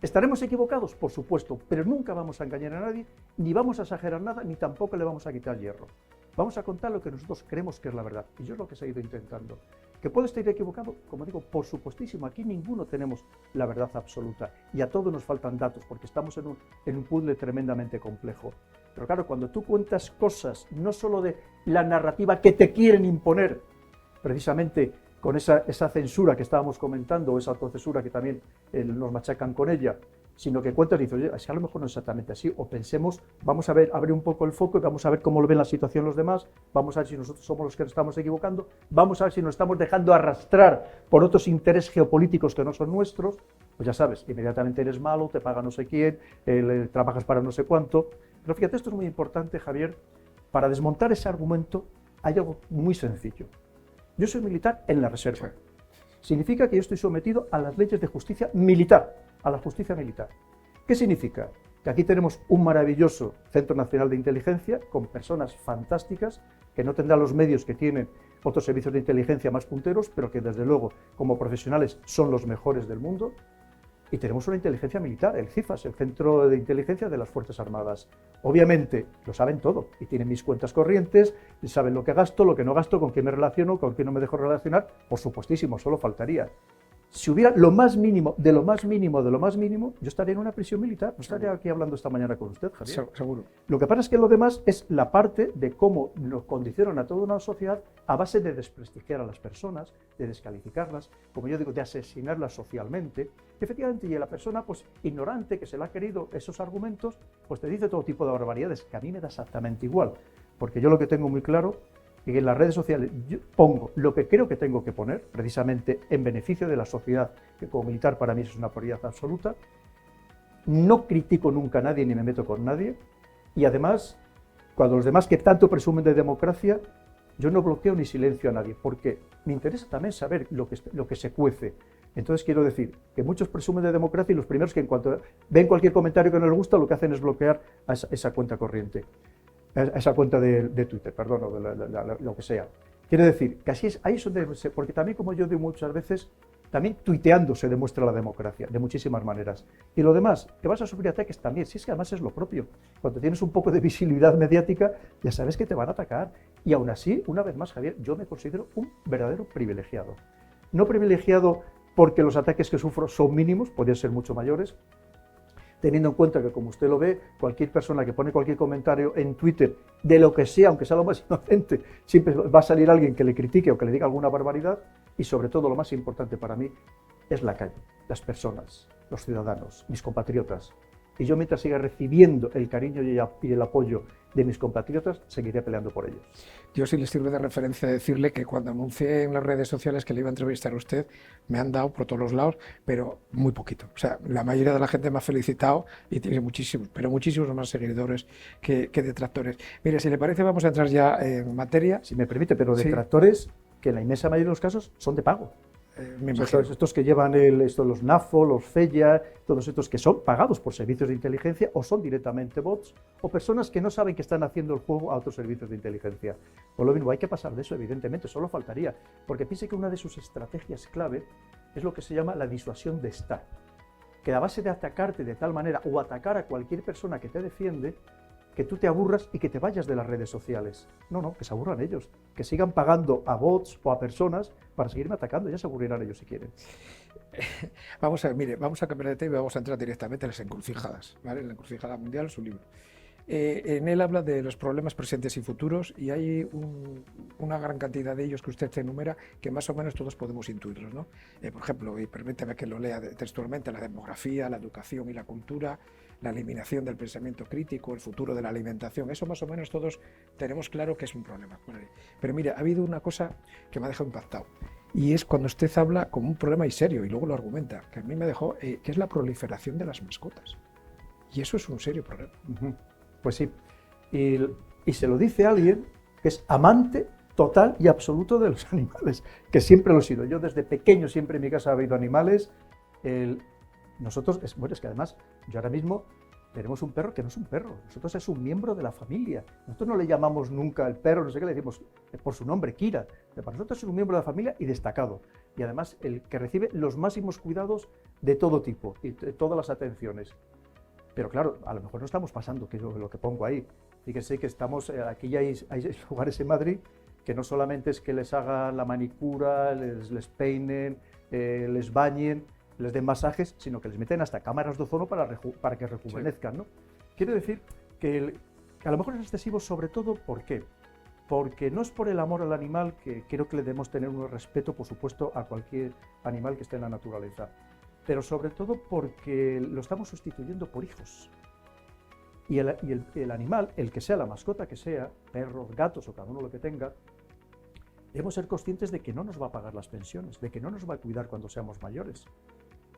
¿Estaremos equivocados? Por supuesto, pero nunca vamos a engañar a nadie, ni vamos a exagerar nada, ni tampoco le vamos a quitar hierro. Vamos a contar lo que nosotros creemos que es la verdad, y yo es lo que he seguido intentando. ¿Que puedo estar equivocado? Como digo, por supuestísimo, aquí ninguno tenemos la verdad absoluta, y a todos nos faltan datos, porque estamos en un puzzle tremendamente complejo. Pero claro, cuando tú cuentas cosas, no solo de la narrativa que te quieren imponer, precisamente con esa censura que estábamos comentando, o esa autocensura que también nos machacan con ella, sino que cuentas y dices, oye, es que a lo mejor no es exactamente así, o pensemos, vamos a ver, abrir un poco el foco y vamos a ver cómo lo ven la situación los demás, vamos a ver si nosotros somos los que nos estamos equivocando, vamos a ver si nos estamos dejando arrastrar por otros intereses geopolíticos que no son nuestros, pues ya sabes, inmediatamente eres malo, te paga no sé quién, trabajas para no sé cuánto. Pero fíjate, esto es muy importante, Javier, para desmontar ese argumento hay algo muy sencillo. Yo soy militar en la reserva. Significa que yo estoy sometido a las leyes de justicia militar, a la justicia militar. ¿Qué significa? Que aquí tenemos un maravilloso Centro Nacional de Inteligencia con personas fantásticas que no tendrán los medios que tienen otros servicios de inteligencia más punteros, pero que desde luego como profesionales son los mejores del mundo. y tenemos una inteligencia militar, el CIFAS, el Centro de Inteligencia de las Fuerzas Armadas. Obviamente lo saben todo y tienen mis cuentas corrientes, saben lo que gasto, lo que no gasto, con quién me relaciono, con quién no me dejo relacionar, por supuestísimo, solo faltaría. Si hubiera lo más mínimo, de lo más mínimo, de lo más mínimo, yo estaría en una prisión militar. No estaría aquí hablando esta mañana con usted, Javier. Seguro. Lo que pasa es que lo demás es la parte de cómo nos condicionan a toda una sociedad a base de desprestigiar a las personas, de descalificarlas, como yo digo, de asesinarlas socialmente. Y efectivamente, y la persona, pues ignorante, que se le ha querido esos argumentos, pues te dice todo tipo de barbaridades, que a mí me da exactamente igual. Porque yo lo que tengo muy claro y en las redes sociales yo pongo lo que creo que tengo que poner, precisamente en beneficio de la sociedad, que como militar para mí es una prioridad absoluta. No critico nunca a nadie ni me meto con nadie. Y además, cuando los demás que tanto presumen de democracia, yo no bloqueo ni silencio a nadie, porque me interesa también saber lo que se cuece. Entonces quiero decir que muchos presumen de democracia y los primeros que en cuanto ven cualquier comentario que no les gusta, lo que hacen es bloquear a esa cuenta corriente. Esa cuenta de Twitter, perdón, o de lo que sea. Quiero decir que así es, ahí es donde, porque también, como yo digo muchas veces, también tuiteando se demuestra la democracia, de muchísimas maneras. Y lo demás, que vas a sufrir ataques también, si es que además es lo propio. Cuando tienes un poco de visibilidad mediática, ya sabes que te van a atacar. Y aún así, una vez más, Javier, yo me considero un verdadero privilegiado. No privilegiado porque los ataques que sufro son mínimos, podrían ser mucho mayores, teniendo en cuenta que, como usted lo ve, cualquier persona que pone cualquier comentario en Twitter, de lo que sea, aunque sea lo más inocente, siempre va a salir alguien que le critique o que le diga alguna barbaridad, y sobre todo lo más importante para mí es la calle, las personas, los ciudadanos, mis compatriotas. Y yo, mientras siga recibiendo el cariño y el apoyo de mis compatriotas, seguiré peleando por ellos. Yo, si les sirve de referencia, decirle que cuando anuncié en las redes sociales que le iba a entrevistar a usted, me han dado por todos los lados, pero muy poquito. O sea, la mayoría de la gente me ha felicitado y tiene muchísimos, pero muchísimos más seguidores que detractores. Mire, si le parece, vamos a entrar ya en materia. Si me permite, pero Sí. detractores que en la inmensa mayoría de los casos son de pago. Me O sea, imagino. estos que llevan los NAFO, los FEYA, todos estos que son pagados por servicios de inteligencia o son directamente bots o personas que no saben que están haciendo el juego a otros servicios de inteligencia. Por lo mismo, hay que pasar de eso, evidentemente, solo faltaría, porque piense que una de sus estrategias clave es lo que se llama la disuasión de estar, que a base de atacarte de tal manera o atacar a cualquier persona que te defiende, que tú te aburras y que te vayas de las redes sociales. No, que se aburran ellos, que sigan pagando a bots o a personas para seguirme atacando, ya se aburrirán ellos si quieren. Vamos a ver, mire, vamos a cambiar de tema y vamos a entrar directamente a las encrucijadas, ¿vale? La encrucijada mundial, su libro. En él habla de los problemas presentes y futuros y hay una gran cantidad de ellos que usted enumera que más o menos todos podemos intuirlos, ¿no? Por ejemplo, y permíteme que lo lea textualmente, la demografía, la educación y la cultura, la eliminación del pensamiento crítico, el futuro de la alimentación, eso más o menos todos tenemos claro que es un problema. Pero mira, ha habido una cosa que me ha dejado impactado y es cuando usted habla como un problema y serio y luego lo argumenta, que a mí me dejó, que es la proliferación de las mascotas. Y eso es un serio problema. Pues sí, y se lo dice alguien que es amante total y absoluto de los animales, que siempre lo he sido. Yo desde pequeño siempre en mi casa ha habido animales. Nosotros, es que además, yo ahora mismo tenemos un perro que no es un perro, nosotros es un miembro de la familia. Nosotros no le llamamos nunca el perro, no sé qué, le decimos por su nombre, Kira. Para nosotros es un miembro de la familia y destacado. Y además el que recibe los máximos cuidados de todo tipo y de todas las atenciones. Pero claro, a lo mejor no estamos pasando, que es lo que pongo ahí. Fíjense que estamos, aquí hay lugares en Madrid que no solamente es que les hagan la manicura, les peinen, les bañen, les den masajes, sino que les meten hasta cámaras de ozono para que rejuvenezcan, ¿no? Quiero decir que a lo mejor es excesivo, sobre todo, ¿por qué? Porque no es por el amor al animal, que creo que le debemos tener un respeto, por supuesto, a cualquier animal que esté en la naturaleza, pero sobre todo porque lo estamos sustituyendo por hijos. Y el animal, el que sea, la mascota que sea, perros, gatos o cada uno lo que tenga, debemos ser conscientes de que no nos va a pagar las pensiones, de que no nos va a cuidar cuando seamos mayores.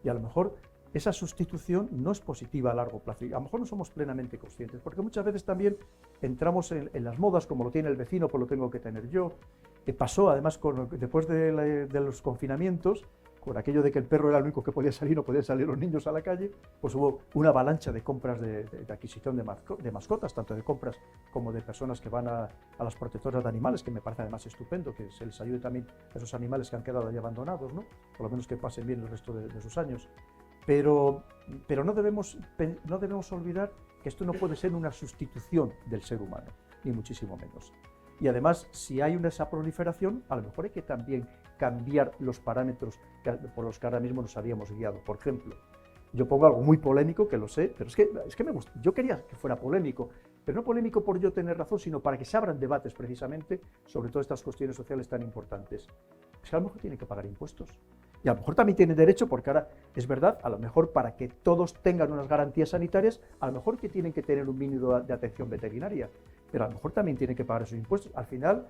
Y a lo mejor esa sustitución no es positiva a largo plazo. Y a lo mejor no somos plenamente conscientes, porque muchas veces también entramos en las modas, como lo tiene el vecino, pues lo tengo que tener yo. Pasó además después de los confinamientos, con aquello de que el perro era el único que podía salir, no podían salir los niños a la calle, pues hubo una avalancha de compras de adquisición de mascotas, tanto de compras como de personas que van a las protectoras de animales, que me parece además estupendo, que se les ayude también a esos animales que han quedado ahí abandonados, ¿no? Por lo menos que pasen bien el resto de sus años. Pero, pero no debemos olvidar que esto no puede ser una sustitución del ser humano, ni muchísimo menos. Y además, si hay esa proliferación, a lo mejor hay que también cambiar los parámetros por los que ahora mismo nos habíamos guiado. Por ejemplo, yo pongo algo muy polémico, que lo sé, pero es que me gusta. Yo quería que fuera polémico, pero no polémico por yo tener razón, sino para que se abran debates precisamente sobre todas estas cuestiones sociales tan importantes. Es que a lo mejor tienen que pagar impuestos. Y a lo mejor también tienen derecho, porque ahora es verdad, a lo mejor para que todos tengan unas garantías sanitarias, a lo mejor que tienen que tener un mínimo de atención veterinaria, pero a lo mejor también tienen que pagar esos impuestos. Al final,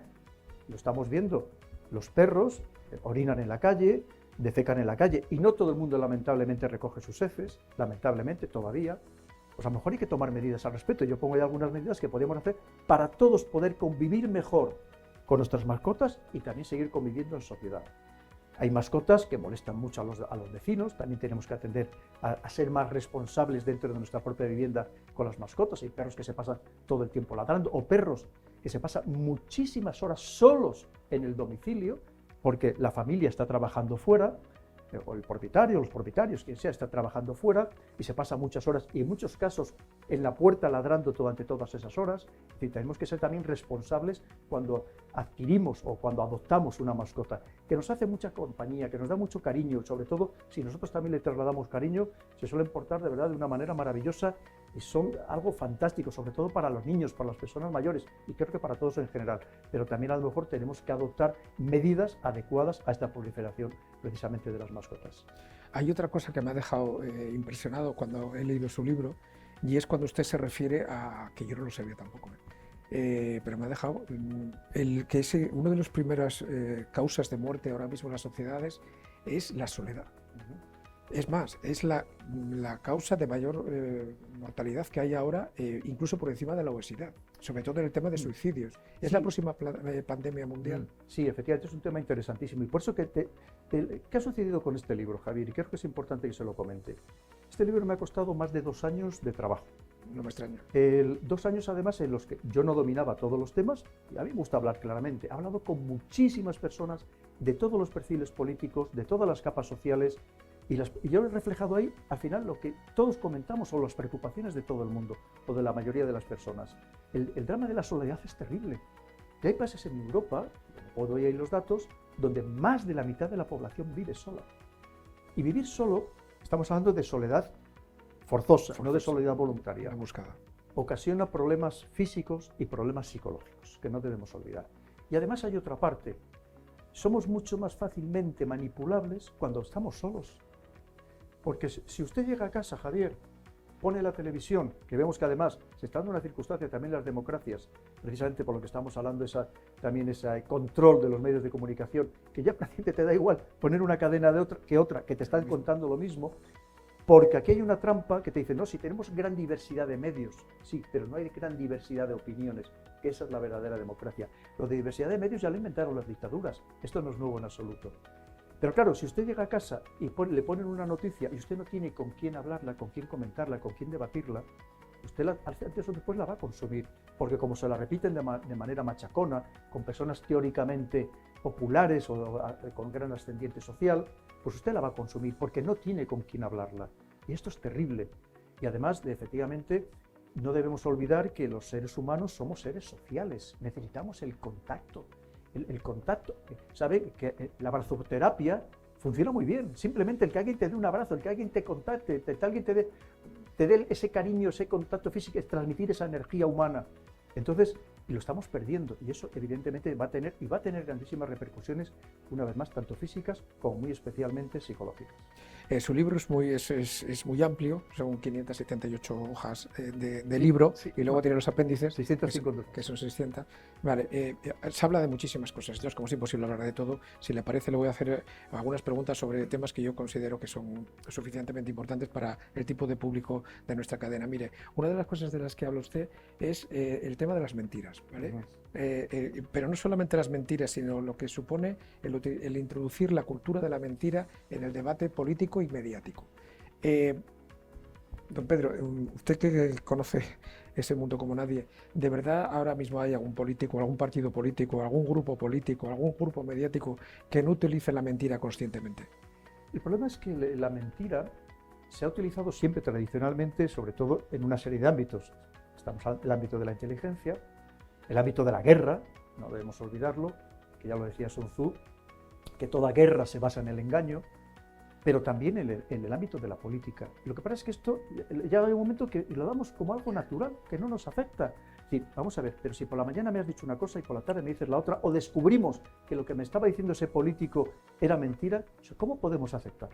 lo estamos viendo, los perros orinan en la calle, defecan en la calle, y no todo el mundo lamentablemente recoge sus heces, lamentablemente todavía. Pues a lo mejor hay que tomar medidas al respecto. Yo pongo ahí algunas medidas que podríamos hacer para todos poder convivir mejor con nuestras mascotas y también seguir conviviendo en sociedad. Hay mascotas que molestan mucho a los vecinos, también tenemos que atender a ser más responsables dentro de nuestra propia vivienda con las mascotas. Hay perros que se pasan todo el tiempo ladrando, o perros que se pasan muchísimas horas solos en el domicilio porque la familia está trabajando fuera, o el propietario, los propietarios, quien sea, está trabajando fuera y se pasa muchas horas, y en muchos casos en la puerta ladrando durante todas esas horas. Es decir, tenemos que ser también responsables cuando adquirimos o cuando adoptamos una mascota, que nos hace mucha compañía, que nos da mucho cariño, sobre todo si nosotros también le trasladamos cariño, se suelen portar de verdad de una manera maravillosa y son algo fantástico, sobre todo para los niños, para las personas mayores y creo que para todos en general. Pero también a lo mejor tenemos que adoptar medidas adecuadas a esta proliferación precisamente de las mascotas. Hay otra cosa que me ha dejado impresionado cuando he leído su libro, y es cuando usted se refiere a, que yo no lo sabía tampoco, pero me ha dejado el que una de las primeras causas de muerte ahora mismo en las sociedades es la soledad. Es más, es la causa de mayor mortalidad que hay ahora, incluso por encima de la obesidad, sobre todo en el tema de suicidios. Es la próxima pandemia mundial. Sí, efectivamente, es un tema interesantísimo. Y por eso ¿qué ha sucedido con este libro, Javier? Y creo que es importante que se lo comente. Este libro me ha costado más de 2 años de trabajo. No me extraña. 2 años además en los que yo no dominaba todos los temas, y a mí me gusta hablar claramente. He hablado con muchísimas personas de todos los perfiles políticos, de todas las capas sociales, y yo he reflejado ahí, al final, lo que todos comentamos, o las preocupaciones de todo el mundo, o de la mayoría de las personas. El drama de la soledad es terrible. Y hay países en Europa, puedo ir ahí los datos, donde más de la mitad de la población vive sola. Y vivir solo, estamos hablando de soledad forzosa, no de soledad voluntaria. Buscada. Ocasiona problemas físicos y problemas psicológicos, que no debemos olvidar. Y además hay otra parte. Somos mucho más fácilmente manipulables cuando estamos solos. Porque si usted llega a casa, Javier, pone la televisión, que vemos que además se está dando una circunstancia también en las democracias, precisamente por lo que estamos hablando, también ese control de los medios de comunicación, que ya prácticamente te da igual poner una cadena de otra que te están contando lo mismo, porque aquí hay una trampa que te dice, no, si tenemos gran diversidad de medios, sí, pero no hay gran diversidad de opiniones, que esa es la verdadera democracia. Lo de diversidad de medios ya lo inventaron las dictaduras, esto no es nuevo en absoluto. Pero claro, si usted llega a casa y le ponen una noticia y usted no tiene con quién hablarla, con quién comentarla, con quién debatirla, usted antes o después la va a consumir, porque como se la repiten de manera machacona, con personas teóricamente populares o con gran ascendiente social, pues usted la va a consumir porque no tiene con quién hablarla. Y esto es terrible. Y además, efectivamente, no debemos olvidar que los seres humanos somos seres sociales, necesitamos el contacto. El contacto, ¿sabe? Que la abrazoterapia funciona muy bien. Simplemente el que alguien te dé un abrazo, el que alguien te contacte, que alguien te dé ese cariño, ese contacto físico, es transmitir esa energía humana. Entonces, lo estamos perdiendo y eso evidentemente va a tener grandísimas repercusiones, una vez más, tanto físicas como muy especialmente psicológicas. Su libro es muy amplio, son 578 hojas de libro, sí, y luego tiene los apéndices, 650. Que son 600. Vale, se habla de muchísimas cosas, entonces como es imposible hablar de todo, si le parece le voy a hacer algunas preguntas sobre temas que yo considero que son suficientemente importantes para el tipo de público de nuestra cadena. Mire, una de las cosas de las que habla usted es el tema de las mentiras, ¿vale? Pero no solamente las mentiras, sino lo que supone el introducir la cultura de la mentira en el debate político y mediático. Don Pedro, usted que conoce ese mundo como nadie, ¿de verdad ahora mismo hay algún político, algún partido político, algún grupo político, algún grupo mediático que no utilice la mentira conscientemente? El problema es que la mentira se ha utilizado siempre tradicionalmente, sobre todo en una serie de ámbitos. Estamos en el ámbito de la inteligencia, el ámbito de la guerra, no debemos olvidarlo, que ya lo decía Sun Tzu, que toda guerra se basa en el engaño, pero también en el ámbito de la política. Lo que pasa es que esto ya hay un momento que lo damos como algo natural, que no nos afecta. Es decir, vamos a ver, pero si por la mañana me has dicho una cosa y por la tarde me dices la otra, o descubrimos que lo que me estaba diciendo ese político era mentira, ¿cómo podemos aceptar?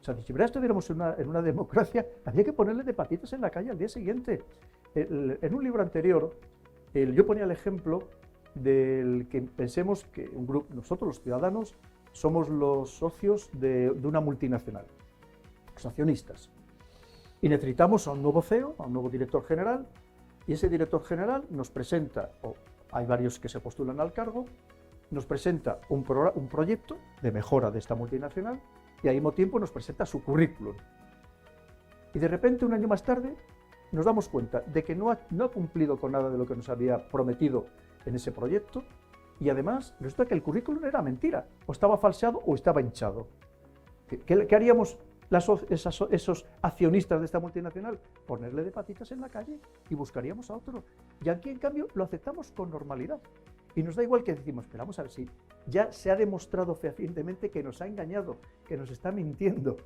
O sea, si estuviéramos en una democracia, habría que ponerle de patitas en la calle al día siguiente. En un libro anterior, yo ponía el ejemplo del que pensemos que un grupo, nosotros los ciudadanos, somos los socios de una multinacional, los accionistas. Y necesitamos a un nuevo CEO, a un nuevo director general, y ese director general nos presenta, o hay varios que se postulan al cargo, nos presenta un proyecto de mejora de esta multinacional y al mismo tiempo nos presenta su currículum. Y de repente, un año más tarde, nos damos cuenta de que no ha cumplido con nada de lo que nos había prometido en ese proyecto, y además resulta que el currículum era mentira, o estaba falseado o estaba hinchado. ¿Qué haríamos esos accionistas de esta multinacional? Ponerle de patitas en la calle y buscaríamos a otro. Y aquí, en cambio, lo aceptamos con normalidad. Y nos da igual que decimos, pero vamos a ver si ya se ha demostrado fehacientemente que nos ha engañado, que nos está mintiendo,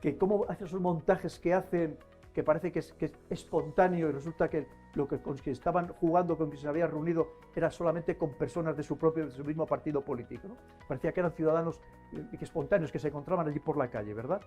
que cómo hace esos montajes que hacen, que parece que es espontáneo, y resulta que con que estaban jugando, con que se había reunido, era solamente con personas de su mismo partido político, ¿no? Parecía que eran ciudadanos espontáneos que se encontraban allí por la calle, ¿verdad?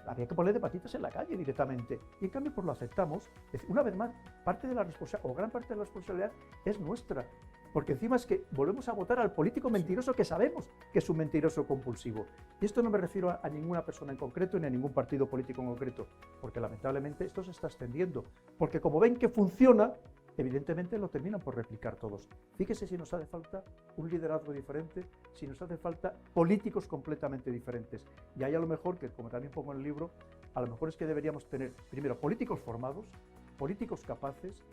Había que ponerle de patitas en la calle directamente. Y en cambio, pues lo aceptamos. Una vez más, parte de la responsabilidad, o gran parte de la responsabilidad, es nuestra. Porque encima es que volvemos a votar al político mentiroso que sabemos que es un mentiroso compulsivo. Y esto no me refiero a ninguna persona en concreto ni a ningún partido político en concreto, porque lamentablemente esto se está extendiendo. Porque como ven que funciona, evidentemente lo terminan por replicar todos. Fíjese si nos hace falta un liderazgo diferente, si nos hace falta políticos completamente diferentes. Y ahí a lo mejor, que como también pongo en el libro, a lo mejor es que deberíamos tener primero políticos formados, políticos capaces,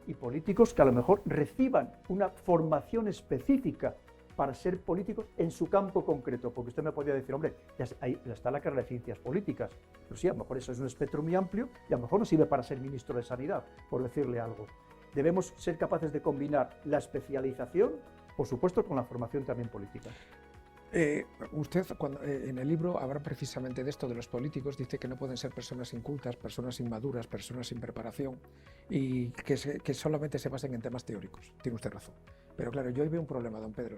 y políticos que a lo mejor reciban una formación específica para ser políticos en su campo concreto, porque usted me podría decir, hombre, ahí está la carrera de ciencias políticas, pero sí, a lo mejor eso es un espectro muy amplio y a lo mejor no sirve para ser ministro de Sanidad, por decirle algo. Debemos ser capaces de combinar la especialización, por supuesto, con la formación también política. Usted en el libro habla precisamente de esto de los políticos, dice que no pueden ser personas incultas, personas inmaduras, personas sin preparación y que solamente se basen en temas teóricos. Tiene usted razón. Pero claro, yo ahí veo un problema, don Pedro,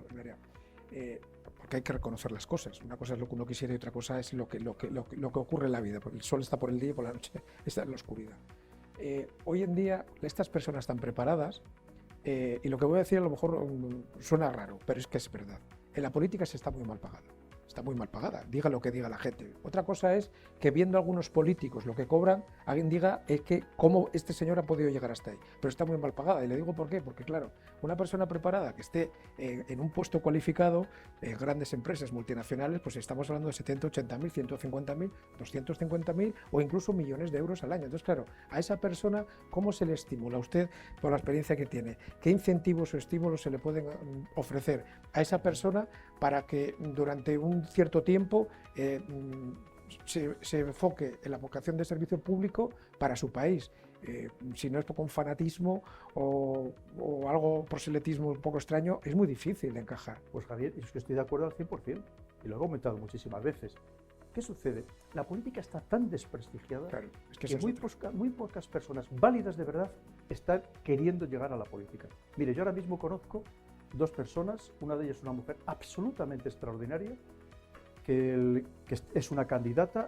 porque hay que reconocer las cosas. Una cosa es lo que uno quisiera y otra cosa es lo que ocurre en la vida, porque el sol está por el día y por la noche está en la oscuridad. Hoy en día estas personas están preparadas y lo que voy a decir a lo mejor suena raro, pero es que es verdad. En la política se está muy mal pagada. Está muy mal pagada, diga lo que diga la gente. Otra cosa es que viendo a algunos políticos lo que cobran, alguien diga que cómo este señor ha podido llegar hasta ahí. Pero está muy mal pagada. Y le digo por qué. Porque claro, una persona preparada que esté en un puesto cualificado, en grandes empresas multinacionales, pues estamos hablando de 70, 80.000, 150.000, 250.000 o incluso millones de euros al año. Entonces, claro, a esa persona, ¿cómo se le estimula a usted por la experiencia que tiene? ¿Qué incentivos o estímulos se le pueden ofrecer a esa persona para que durante un cierto tiempo se enfoque en la vocación de servicio público para su país? Si no es con fanatismo o algo proselitismo un poco extraño, es muy difícil de encajar. Pues Javier, es que estoy de acuerdo al 100%, y lo he comentado muchísimas veces. ¿Qué sucede? La política está tan desprestigiada, claro, es que muy pocas personas válidas de verdad están queriendo llegar a la política. Mire, yo ahora mismo conozco dos personas, una de ellas es una mujer absolutamente extraordinaria, que es una candidata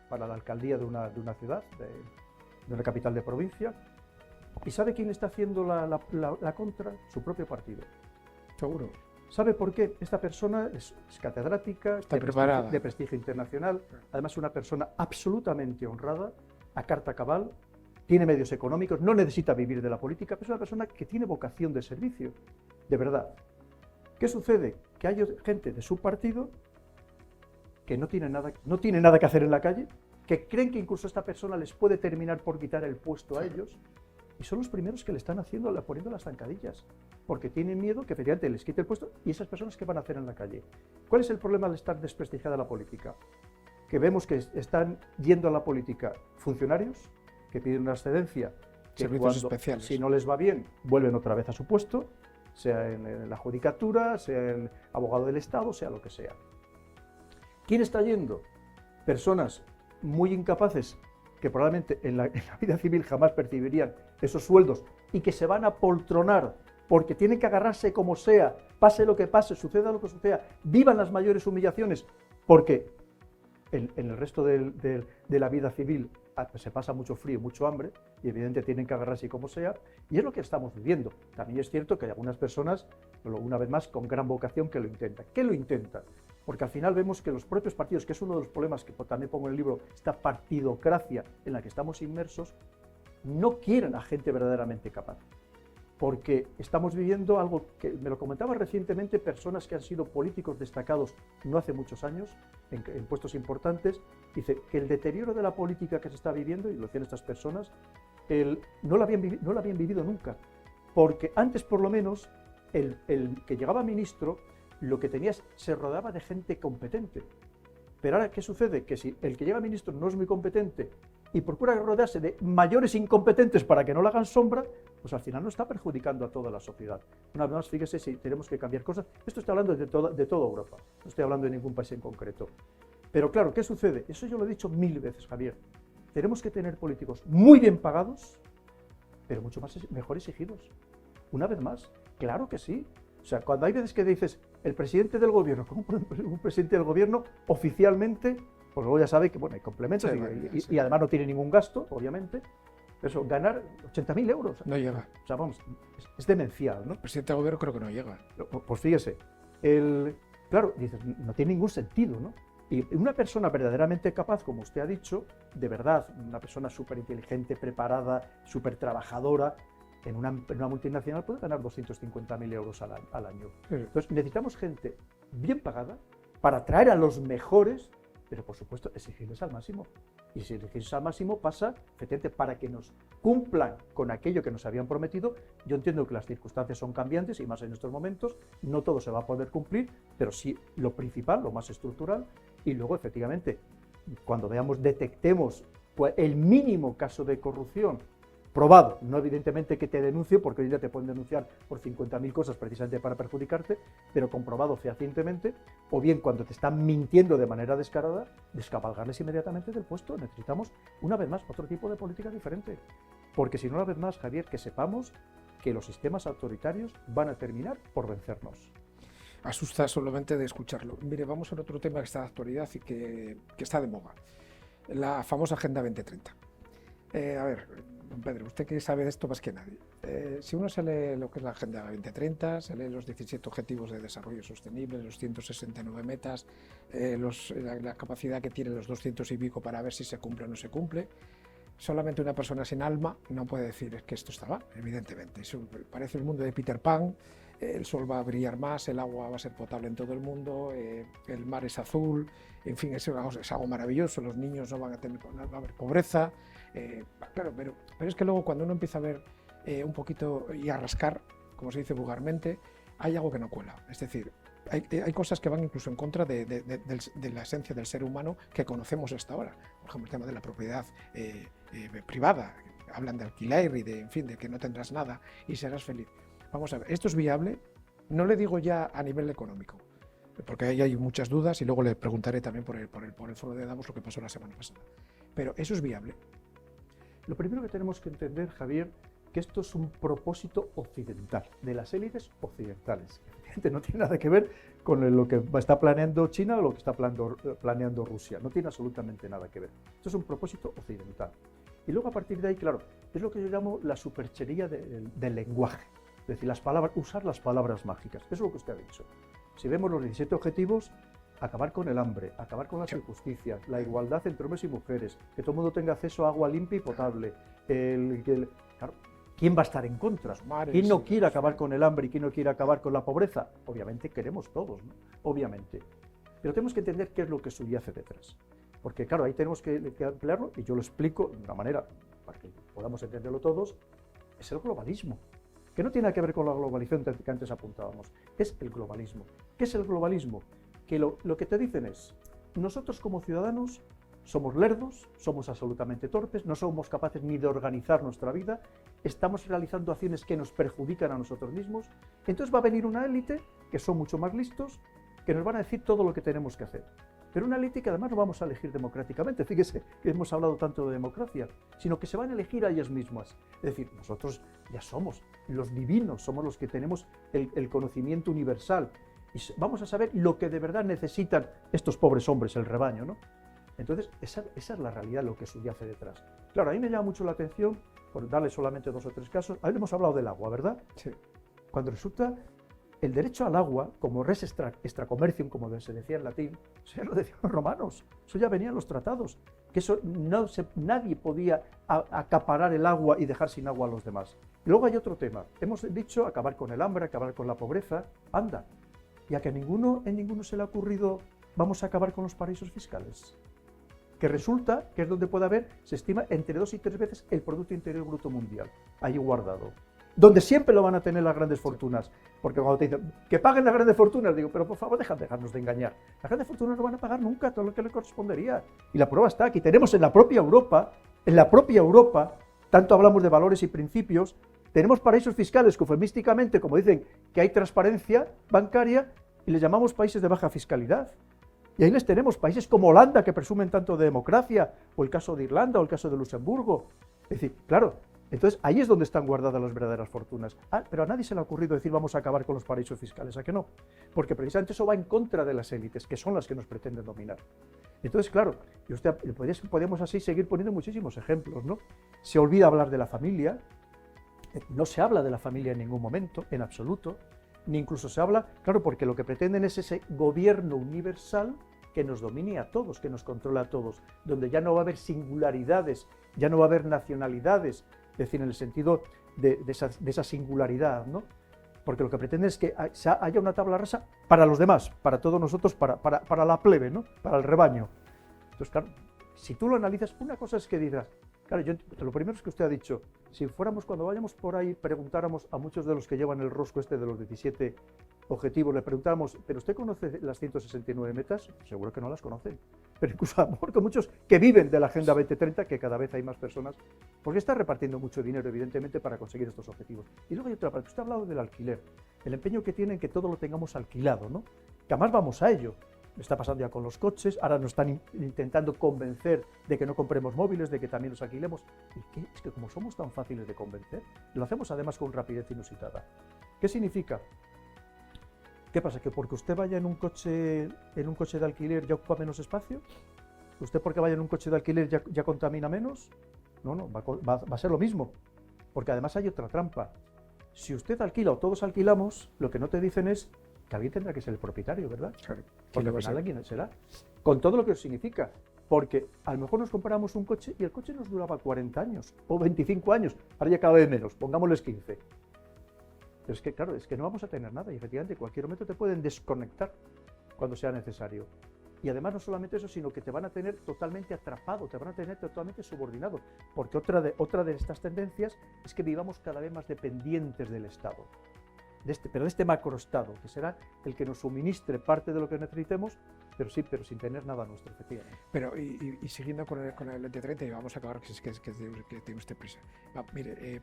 para la alcaldía de una ciudad, de una capital de provincia, y ¿sabe quién está haciendo la contra? Su propio partido. Seguro. ¿Sabe por qué? Esta persona es catedrática, de prestigio internacional, además es una persona absolutamente honrada, a carta cabal, tiene medios económicos, no necesita vivir de la política, pero es una persona que tiene vocación de servicio, de verdad. ¿Qué sucede? Que hay gente de su partido que no tiene nada que hacer en la calle, que creen que incluso esta persona les puede terminar por quitar el puesto a ellos, y son los primeros que le están poniendo las zancadillas, porque tienen miedo que efectivamente les quite el puesto, y esas personas ¿qué van a hacer en la calle? ¿Cuál es el problema de estar desprestigiada la política? que vemos que están yendo a la política funcionarios que piden una excedencia, que servicios especiales. Si no les va bien, vuelven otra vez a su puesto, sea en la judicatura, sea el abogado del Estado, sea lo que sea. ¿Quién está yendo? Personas muy incapaces que probablemente en la vida civil jamás percibirían esos sueldos y que se van a poltronar porque tienen que agarrarse como sea, pase lo que pase, suceda lo que suceda, vivan las mayores humillaciones, porque en el resto de la vida civil se pasa mucho frío, mucho hambre, y evidentemente tienen que agarrarse como sea, y es lo que estamos viviendo. También es cierto que hay algunas personas, una vez más, con gran vocación que lo intentan. ¿Qué lo intentan? Porque al final vemos que los propios partidos, que es uno de los problemas que también pongo en el libro, esta partidocracia en la que estamos inmersos, no quieren a gente verdaderamente capaz. Porque estamos viviendo algo que me lo comentaban recientemente personas que han sido políticos destacados no hace muchos años, en puestos importantes, dice que el deterioro de la política que se está viviendo, y lo decían estas personas, no lo habían vivido nunca, porque antes por lo menos el que llegaba ministro lo que tenías se rodeaba de gente competente. Pero ahora, ¿qué sucede? Que si el que llega ministro no es muy competente y procura rodearse de mayores incompetentes para que no le hagan sombra, pues al final no está perjudicando a toda la sociedad. Una vez más, fíjese si tenemos que cambiar cosas. Esto estoy hablando de toda Europa, no estoy hablando de ningún país en concreto. Pero claro, ¿qué sucede? Eso yo lo he dicho 1000 veces, Javier. Tenemos que tener políticos muy bien pagados, pero mucho mejor exigidos. Una vez más, claro que sí. O sea, cuando hay veces que dices, el presidente del gobierno, como un presidente del gobierno, oficialmente, pues luego ya sabe que, bueno, hay complementos y además no tiene ningún gasto, obviamente. Eso, ganar 80.000 euros. No llega. O sea, vamos, es demencial, ¿no? El presidente del gobierno creo que no llega. Pues fíjese, claro, dices, no tiene ningún sentido, ¿no? Y una persona verdaderamente capaz, como usted ha dicho, de verdad, una persona súper inteligente, preparada, súper trabajadora, en una multinacional puede ganar 250.000 euros al año. Sí. Entonces necesitamos gente bien pagada para atraer a los mejores, pero por supuesto exigirles al máximo. Y si exigirles al máximo pasa, efectivamente, para que nos cumplan con aquello que nos habían prometido. Yo entiendo que las circunstancias son cambiantes y más en estos momentos, no todo se va a poder cumplir, pero sí lo principal, lo más estructural, y luego efectivamente, cuando detectemos el mínimo caso de corrupción, probado, no evidentemente que te denuncie, porque hoy día te pueden denunciar por 50.000 cosas precisamente para perjudicarte, pero comprobado fehacientemente, o bien cuando te están mintiendo de manera descarada, descabalgarles inmediatamente del puesto. Necesitamos, una vez más, otro tipo de política diferente. Porque si no, una vez más, Javier, que sepamos que los sistemas autoritarios van a terminar por vencernos. Asusta solamente de escucharlo. Mire, vamos a otro tema que está de actualidad y que está de moda. La famosa Agenda 2030. A ver, don Pedro, usted que sabe de esto más que nadie. Si uno se lee lo que es la Agenda 2030, se lee los 17 Objetivos de Desarrollo Sostenible, los 169 metas, la capacidad que tienen los 200 y pico para ver si se cumple o no se cumple, solamente una persona sin alma no puede decir que esto está mal, evidentemente. Eso parece el mundo de Peter Pan. El sol va a brillar más, el agua va a ser potable en todo el mundo, el mar es azul, en fin, es algo maravilloso, los niños no van a tener, no va a haber pobreza, claro, pero es que luego cuando uno empieza a ver un poquito y a rascar, como se dice vulgarmente, hay algo que no cuela, es decir, hay cosas que van incluso en contra de la esencia del ser humano que conocemos hasta ahora. Por ejemplo, el tema de la propiedad privada, hablan de alquiler y de, en fin, de que no tendrás nada y serás feliz. Vamos a ver, ¿esto es viable? No le digo ya a nivel económico, porque ahí hay muchas dudas y luego le preguntaré también por el foro de Davos lo que pasó la semana pasada. Pero ¿eso es viable? Lo primero que tenemos que entender, Javier, que esto es un propósito occidental, de las élites occidentales. Evidentemente no tiene nada que ver con lo que está planeando China o lo que está planeando Rusia. No tiene absolutamente nada que ver. Esto es un propósito occidental. Y luego a partir de ahí, claro, es lo que yo llamo la superchería del lenguaje. Es decir, usar las palabras mágicas. Eso es lo que usted ha dicho. Si vemos los 17 objetivos, acabar con el hambre, acabar con las injusticias, la igualdad entre hombres y mujeres, que todo el mundo tenga acceso a agua limpia y potable. Claro, ¿quién va a estar en contra? ¿Quién no quiere acabar con el hambre y quién no quiere acabar con la pobreza? Obviamente queremos todos, ¿no? Obviamente. Pero tenemos que entender qué es lo que subyace detrás. Porque claro, ahí tenemos que ampliarlo, y yo lo explico de una manera para que podamos entenderlo todos, es el globalismo. Que no tiene nada que ver con la globalización que antes apuntábamos, es el globalismo. ¿Qué es el globalismo? Que lo que te dicen es, nosotros como ciudadanos somos lerdos, somos absolutamente torpes, no somos capaces ni de organizar nuestra vida, estamos realizando acciones que nos perjudican a nosotros mismos, entonces va a venir una élite, que son mucho más listos, que nos van a decir todo lo que tenemos que hacer. Pero una élite que además no vamos a elegir democráticamente, fíjese que hemos hablado tanto de democracia, sino que se van a elegir a ellas mismas. Es decir, nosotros ya somos los divinos, somos los que tenemos el conocimiento universal, y vamos a saber lo que de verdad necesitan estos pobres hombres, el rebaño, ¿no? Entonces, esa es la realidad, lo que subyace detrás. Claro, a mí me llama mucho la atención, por darle solamente 2 o 3 casos, ahora hemos hablado del agua, ¿verdad? Sí. Cuando resulta el derecho al agua, como res extra commercium, como se decía en latín, eso ya lo decían los romanos, eso ya venía en los tratados, que eso nadie podía acaparar el agua y dejar sin agua a los demás. Y luego hay otro tema, hemos dicho acabar con el hambre, acabar con la pobreza, anda, y a que en ninguno se le ha ocurrido vamos a acabar con los paraísos fiscales, que resulta que es donde puede haber, se estima, entre 2 y 3 veces el Producto Interior Bruto Mundial, ahí guardado, donde siempre lo van a tener las grandes fortunas, porque cuando te dicen que paguen las grandes fortunas, digo, pero por favor dejarnos de engañar, las grandes fortunas no van a pagar nunca todo lo que le correspondería, y la prueba está aquí, tenemos en la propia Europa, tanto hablamos de valores y principios, tenemos paraísos fiscales que eufemísticamente, como dicen, que hay transparencia bancaria, y les llamamos países de baja fiscalidad. Y ahí les tenemos países como Holanda, que presumen tanto de democracia, o el caso de Irlanda, o el caso de Luxemburgo. Es decir, claro, entonces ahí es donde están guardadas las verdaderas fortunas. Pero a nadie se le ha ocurrido decir vamos a acabar con los paraísos fiscales, ¿a que no? Porque precisamente eso va en contra de las élites, que son las que nos pretenden dominar. Entonces, claro, podemos así seguir poniendo muchísimos ejemplos, ¿no? Se olvida hablar de la familia, no se habla de la familia en ningún momento, en absoluto, ni incluso se habla, claro, porque lo que pretenden es ese gobierno universal que nos domine a todos, que nos controla a todos, donde ya no va a haber singularidades, ya no va a haber nacionalidades, es decir, en el sentido de esa singularidad, ¿no? Porque lo que pretende es que haya una tabla rasa para los demás, para todos nosotros, para la plebe, ¿no? Para el rebaño. Entonces, claro, si tú lo analizas, una cosa es que dirás, claro, lo primero es que usted ha dicho, si fuéramos, cuando vayamos por ahí, preguntáramos a muchos de los que llevan el rosco de los 17 objetivos, le preguntáramos, ¿pero usted conoce las 169 metas? Seguro que no las conocen. Pero incluso a lo mejor con muchos que viven de la Agenda 2030, que cada vez hay más personas, porque está repartiendo mucho dinero, evidentemente, para conseguir estos objetivos. Y luego hay otra parte, usted ha hablado del alquiler, el empeño que tienen que todo lo tengamos alquilado, ¿no? Que además vamos a ello. Está pasando ya con los coches, ahora nos están intentando convencer de que no compremos móviles, de que también los alquilemos. ¿Y qué? Es que como somos tan fáciles de convencer, lo hacemos además con rapidez inusitada. ¿Qué significa? ¿Qué pasa? ¿Que porque usted vaya en un coche de alquiler ya ocupa menos espacio? ¿Usted porque vaya en un coche de alquiler ya contamina menos? No, va a ser lo mismo. Porque además hay otra trampa. Si usted alquila o todos alquilamos, lo que no te dicen es que alguien tendrá que ser el propietario, ¿verdad? Claro. Porque al final alguien será. Con todo lo que significa. Porque a lo mejor nos compramos un coche y el coche nos duraba 40 años o 25 años. Ahora ya cada vez menos, pongámosles 15. Pero es que, claro, es que no vamos a tener nada y efectivamente en cualquier momento te pueden desconectar cuando sea necesario. Y además no solamente eso, sino que te van a tener totalmente atrapado, te van a tener totalmente subordinado. Porque otra de estas tendencias es que vivamos cada vez más dependientes del Estado. Pero de este macroestado, que será el que nos suministre parte de lo que necesitemos, pero sin tener nada nuestro, efectivamente. Pero, y siguiendo con el 2030, y vamos a acabar, que tiene usted prisa. Mire,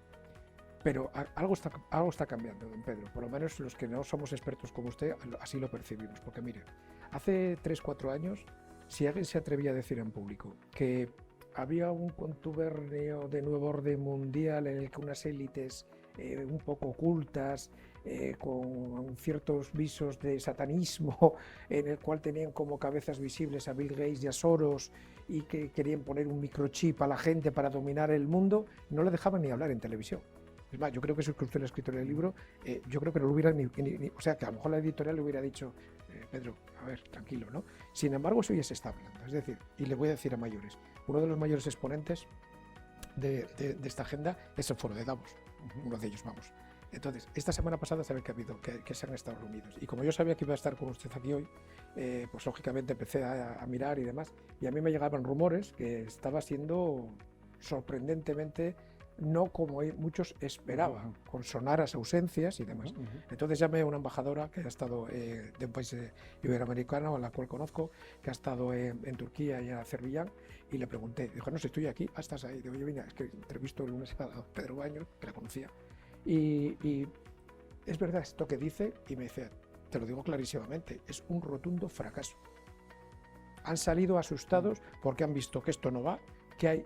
pero algo está cambiando, don Pedro, por lo menos los que no somos expertos como usted, así lo percibimos, porque mire, hace 3-4 años, si alguien se atrevía a decir en público que había un contubernio de nuevo orden mundial en el que unas élites un poco ocultas, con ciertos visos de satanismo, en el cual tenían como cabezas visibles a Bill Gates y a Soros, y que querían poner un microchip a la gente para dominar el mundo, no le dejaban ni hablar en televisión. Es más, yo creo que eso que usted lo ha escrito en el libro, yo creo que no lo hubiera o sea, que a lo mejor la editorial le hubiera dicho, Pedro, a ver, tranquilo, ¿no? Sin embargo, eso ya se está hablando. Es decir, y le voy a decir a mayores, uno de los mayores exponentes de esta agenda es el Foro de Davos, uno de ellos, vamos. Entonces, esta semana pasada sabe que ha habido, que se han estado reunidos. Y como yo sabía que iba a estar con usted aquí hoy, pues lógicamente empecé a mirar y demás, y a mí me llegaban rumores que estaba siendo sorprendentemente no como muchos esperaban, con sonaras ausencias y demás. Entonces llamé a una embajadora que ha estado de un país iberoamericano, a la cual conozco, que ha estado en Turquía y en Azerbaiyán, y le pregunté, dijo, no, si estoy aquí, estás ahí. Digo, yo vine, es que entrevisto el lunes a Pedro Baños, que la conocía, y es verdad esto que dice, y me dice, te lo digo clarísimamente, es un rotundo fracaso. Han salido asustados porque han visto que esto no va, que hay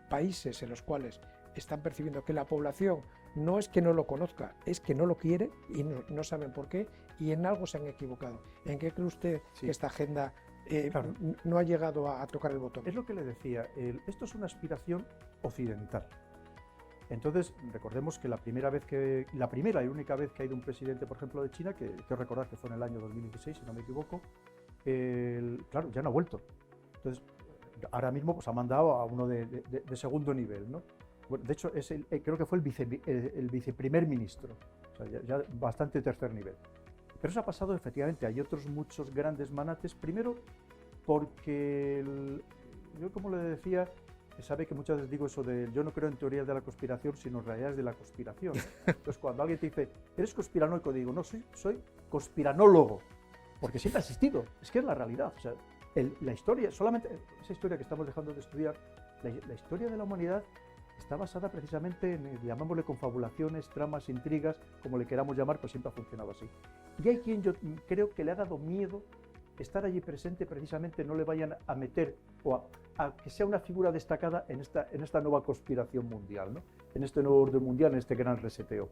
países en los cuales están percibiendo que la población no es que no lo conozca, es que no lo quiere y no saben por qué, y en algo se han equivocado. ¿En qué cree usted que esta agenda claro, no ha llegado a tocar el botón? Es lo que le decía, esto es una aspiración occidental. Entonces, recordemos que la primera y única vez que ha ido un presidente, por ejemplo, de China, que quiero recordar que fue en el año 2016, si no me equivoco, claro, ya no ha vuelto. Entonces, ahora mismo pues, ha mandado a uno de segundo nivel, ¿no? Bueno, de hecho, creo que fue el viceprimer ministro, o sea, ya bastante tercer nivel. Pero eso ha pasado, efectivamente, hay otros muchos grandes manates, primero porque, yo como le decía, sabe que muchas veces digo eso de yo no creo en teorías de la conspiración, sino en realidades de la conspiración. Entonces, cuando alguien te dice, ¿eres conspiranoico? Digo, no, soy conspiranólogo, porque siempre ha existido, es que es la realidad. O sea, la historia, solamente esa historia que estamos dejando de estudiar, la historia de la humanidad está basada precisamente en, llamémosle confabulaciones, tramas, intrigas, como le queramos llamar, pues siempre ha funcionado así. Y hay quien yo creo que le ha dado miedo estar allí presente, precisamente no le vayan a meter o a que sea una figura destacada en esta nueva conspiración mundial, ¿no? En este nuevo orden mundial, en este gran reseteo.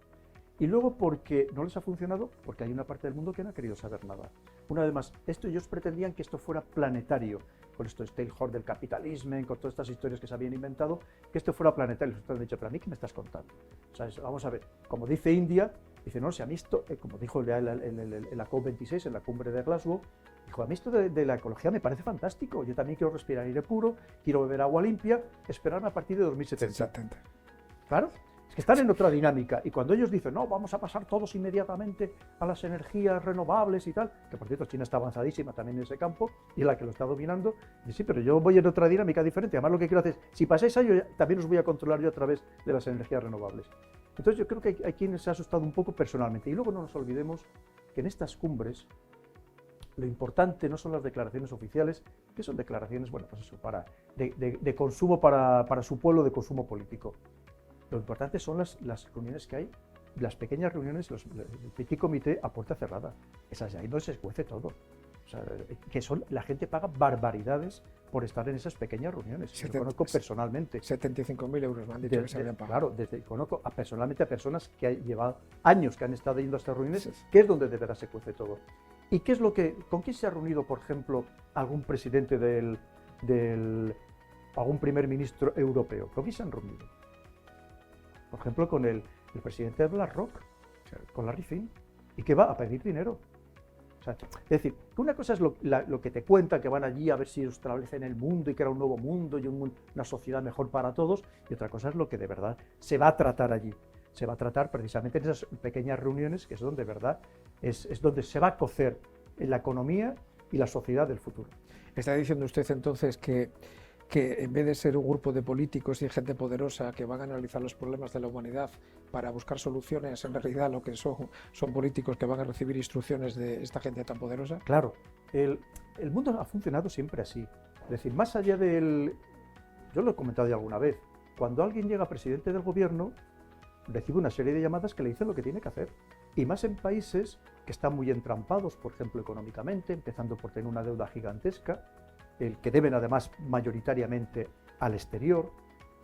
Y luego porque no les ha funcionado, porque hay una parte del mundo que no ha querido saber nada. Una vez más, ellos pretendían que esto fuera planetario, con esto Stakeholder del capitalismo, con todas estas historias que se habían inventado, que esto fuera planetario. Ustedes han dicho, ¿pero a mí qué me estás contando? O sea, vamos a ver, como dice India, dice, no, si a mí esto, como dijo en la COP26, en la cumbre de Glasgow, dijo, a mí esto de la ecología me parece fantástico, yo también quiero respirar aire puro, quiero beber agua limpia, esperarme a partir de 2070. Claro. Es que están en otra dinámica, y cuando ellos dicen, no, vamos a pasar todos inmediatamente a las energías renovables y tal, que por cierto China está avanzadísima también en ese campo, y es la que lo está dominando, y sí, pero yo voy en otra dinámica diferente, además lo que quiero hacer es, si pasáis a ello, también os voy a controlar yo a través de las energías renovables. Entonces yo creo que hay quienes se ha asustado un poco personalmente, y luego no nos olvidemos que en estas cumbres, lo importante no son las declaraciones oficiales, que son declaraciones, bueno, pues eso, de consumo para su pueblo, de consumo político. Lo importante son las reuniones que hay, las pequeñas reuniones, el petit comité a puerta cerrada. Esas ahí no se cuece todo. O sea, la gente paga barbaridades por estar en esas pequeñas reuniones. Yo conozco personalmente. 75.000 euros me han dicho que se habían pagado. Claro, conozco personalmente a personas que han llevado años que han estado yendo a estas reuniones, que es donde de verdad se cuece todo. ¿Y qué es con quién se ha reunido, por ejemplo, algún presidente algún primer ministro europeo? ¿Con quién se han reunido? Por ejemplo, con el presidente de BlackRock, con Larry Fink, y que va a pedir dinero. O sea, es decir, que una cosa es lo que te cuentan, que van allí a ver si establecen el mundo y crean un nuevo mundo y una sociedad mejor para todos, y otra cosa es lo que de verdad se va a tratar allí. Se va a tratar precisamente en esas pequeñas reuniones, que es donde, verdad, es donde se va a cocer la economía y la sociedad del futuro. ¿Está diciendo usted entonces que en vez de ser un grupo de políticos y gente poderosa que van a analizar los problemas de la humanidad para buscar soluciones, en realidad lo que son políticos que van a recibir instrucciones de esta gente tan poderosa? Claro, el mundo ha funcionado siempre así. Es decir, más allá yo lo he comentado ya alguna vez, cuando alguien llega presidente del gobierno, recibe una serie de llamadas que le dicen lo que tiene que hacer. Y más en países que están muy entrampados, por ejemplo, económicamente, empezando por tener una deuda gigantesca, que deben además mayoritariamente al exterior.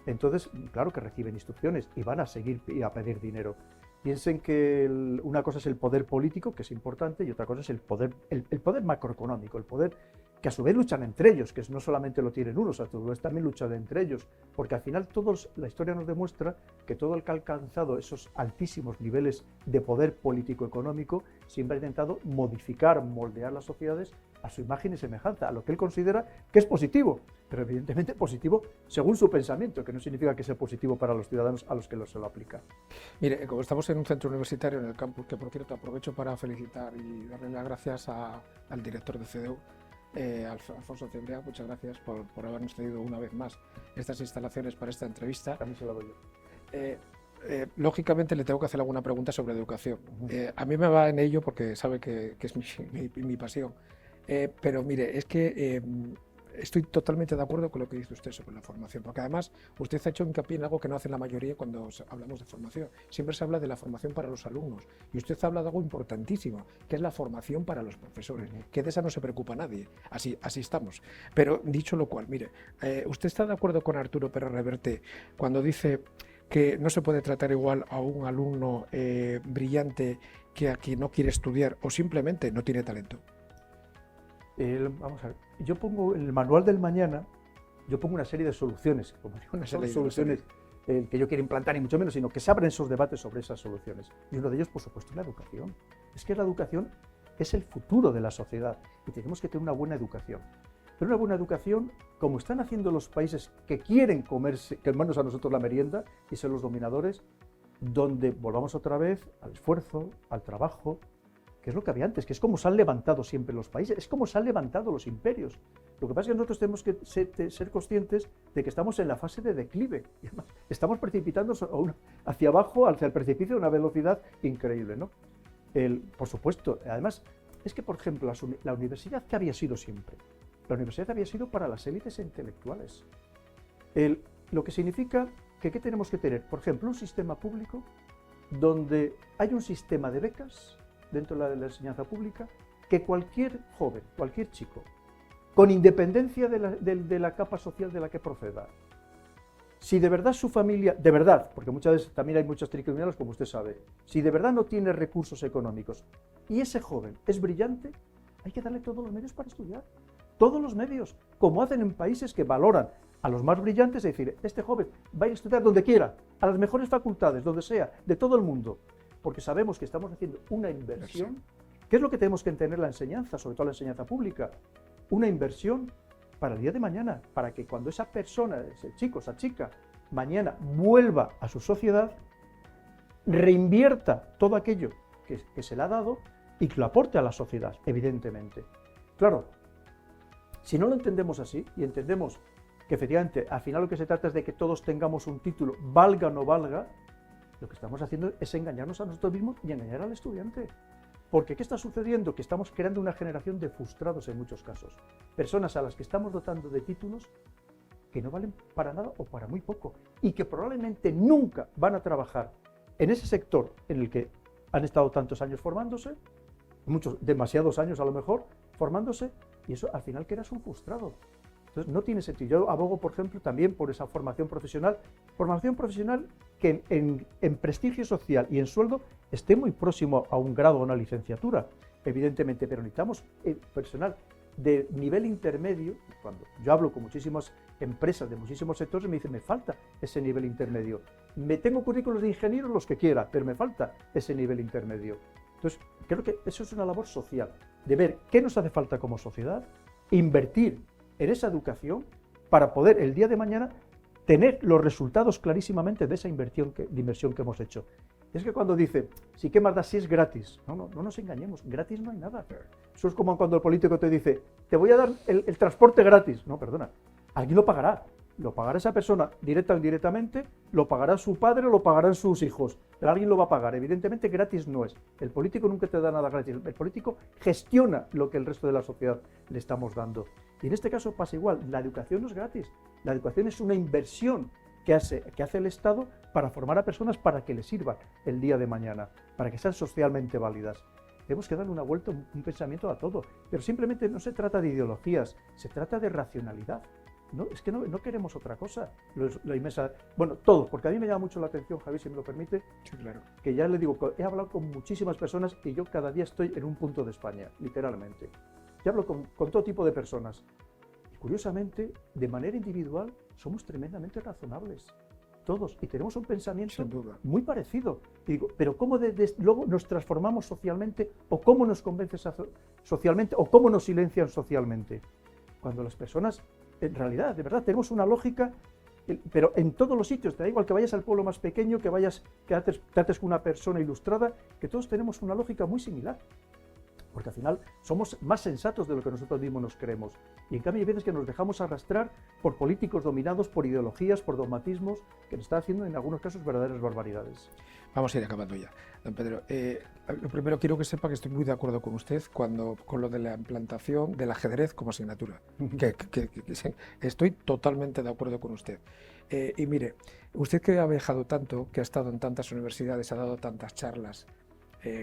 Entonces, claro que reciben instrucciones y van a seguir a pedir dinero. Piensen que una cosa es el poder político, que es importante, y otra cosa es el poder macroeconómico, el poder que a su vez luchan entre ellos, que no solamente lo tienen unos, a su vez también luchan entre ellos, porque al final la historia nos demuestra que todo el que ha alcanzado esos altísimos niveles de poder político-económico siempre ha intentado modificar, moldear las sociedades a su imagen y semejanza, a lo que él considera que es positivo, pero evidentemente positivo según su pensamiento, que no significa que sea positivo para los ciudadanos a los que se lo aplica. Mire, como estamos en un centro universitario en el campus, que por cierto aprovecho para felicitar y darle las gracias al director de CDU, Alfonso Cebrián, muchas gracias por habernos cedido una vez más estas instalaciones para esta entrevista. También se lo doy yo. Lógicamente le tengo que hacer alguna pregunta sobre educación. A mí me va en ello porque sabe que es mi pasión. Pero mire, es que estoy totalmente de acuerdo con lo que dice usted sobre la formación, porque además usted ha hecho hincapié en algo que no hace la mayoría cuando hablamos de formación. Siempre se habla de la formación para los alumnos y usted habla de algo importantísimo, que es la formación para los profesores, que de esa no se preocupa nadie. Así estamos. Pero dicho lo cual, mire, ¿usted está de acuerdo con Arturo Pérez Reverte cuando dice que no se puede tratar igual a un alumno brillante que a quien no quiere estudiar o simplemente no tiene talento? Vamos a ver, yo pongo en el manual del mañana, yo pongo una serie de soluciones, como digo, no son soluciones que yo quiero implantar ni mucho menos, sino que se abren esos debates sobre esas soluciones. Y uno de ellos, por supuesto, es la educación. Es que la educación es el futuro de la sociedad y tenemos que tener una buena educación. Pero una buena educación, como están haciendo los países que quieren quemarnos a nosotros la merienda, y son los dominadores, donde volvamos otra vez al esfuerzo, al trabajo, que es lo que había antes, que es como se han levantado siempre los países, es como se han levantado los imperios. Lo que pasa es que nosotros tenemos que ser conscientes de que estamos en la fase de declive. Y además, estamos precipitándonos hacia abajo, hacia el precipicio a una velocidad increíble, ¿no? Por supuesto, además, es que, por ejemplo, la universidad, ¿qué había sido siempre? La universidad había sido para las élites intelectuales. Lo que significa que ¿qué tenemos que tener? Por ejemplo, un sistema público donde hay un sistema de becas dentro de la enseñanza pública que cualquier joven, cualquier chico, con independencia de la capa social de la que proceda, si de verdad su familia, de verdad, porque muchas veces también hay muchos triquiñuelos, como usted sabe, si de verdad no tiene recursos económicos y ese joven es brillante, hay que darle todos los medios para estudiar. Todos los medios, como hacen en países que valoran a los más brillantes, es decir, este joven va a ir a estudiar donde quiera, a las mejores facultades, donde sea, de todo el mundo, porque sabemos que estamos haciendo una inversión. ¿Qué es lo que tenemos que entender la enseñanza, sobre todo la enseñanza pública? Una inversión para el día de mañana, para que cuando esa persona, ese chico, esa chica, mañana vuelva a su sociedad, reinvierta todo aquello que se le ha dado y que lo aporte a la sociedad, evidentemente. Claro, si no lo entendemos así y entendemos que efectivamente al final lo que se trata es de que todos tengamos un título, valga o no valga, lo que estamos haciendo es engañarnos a nosotros mismos y engañar al estudiante. Porque ¿qué está sucediendo? Que estamos creando una generación de frustrados en muchos casos. Personas a las que estamos dotando de títulos que no valen para nada o para muy poco y que probablemente nunca van a trabajar en ese sector en el que han estado tantos años formándose, demasiados años a lo mejor, formándose, y eso al final quedas un frustrado. Entonces no tiene sentido. Yo abogo, por ejemplo, también por esa formación profesional que en prestigio social y en sueldo esté muy próximo a un grado o una licenciatura, evidentemente, pero necesitamos personal de nivel intermedio. Cuando yo hablo con muchísimas empresas de muchísimos sectores, me dicen, me falta ese nivel intermedio. Tengo currículos de ingenieros los que quiera, pero me falta ese nivel intermedio. Entonces, creo que eso es una labor social, de ver qué nos hace falta como sociedad, invertir en esa educación para poder el día de mañana tener los resultados clarísimamente de esa inversión que hemos hecho. Es que cuando dice, si qué más da si es gratis, no nos engañemos, gratis no hay nada. Eso es como cuando el político te dice, te voy a dar el transporte gratis. No, perdona, alguien lo pagará esa persona directa o indirectamente, lo pagará su padre o lo pagarán sus hijos, pero alguien lo va a pagar. Evidentemente gratis no es. El político nunca te da nada gratis, el político gestiona lo que el resto de la sociedad le estamos dando. Y en este caso pasa igual, la educación no es gratis, la educación es una inversión que hace el Estado para formar a personas para que les sirvan el día de mañana, para que sean socialmente válidas. Tenemos que darle una vuelta, un pensamiento a todo, pero simplemente no se trata de ideologías, se trata de racionalidad. No, es que no queremos otra cosa. Bueno, todos, porque a mí me llama mucho la atención, Javi, si me lo permite, Sí, claro. que ya le digo, he hablado con muchísimas personas y yo cada día estoy en un punto de España, literalmente. Yo hablo con todo tipo de personas. Y curiosamente, de manera individual, somos tremendamente razonables. Todos. Y tenemos un pensamiento muy parecido. Y digo, pero ¿cómo luego nos transformamos socialmente? ¿O cómo nos convences socialmente? ¿O cómo nos silencian socialmente? Cuando las personas, en realidad, de verdad, tenemos una lógica, pero en todos los sitios, te da igual que vayas al pueblo más pequeño, que trates con una persona ilustrada, que todos tenemos una lógica muy similar. porque al final somos más sensatos de lo que nosotros mismos nos creemos. Y en cambio hay veces que nos dejamos arrastrar por políticos dominados por ideologías, por dogmatismos, que nos están haciendo en algunos casos verdaderas barbaridades. Vamos a ir acabando ya, don Pedro. Lo primero quiero que sepa que estoy muy de acuerdo con usted con lo de la implantación del ajedrez como asignatura. Estoy totalmente de acuerdo con usted. Y mire, usted que ha viajado tanto, que ha estado en tantas universidades, ha dado tantas charlas,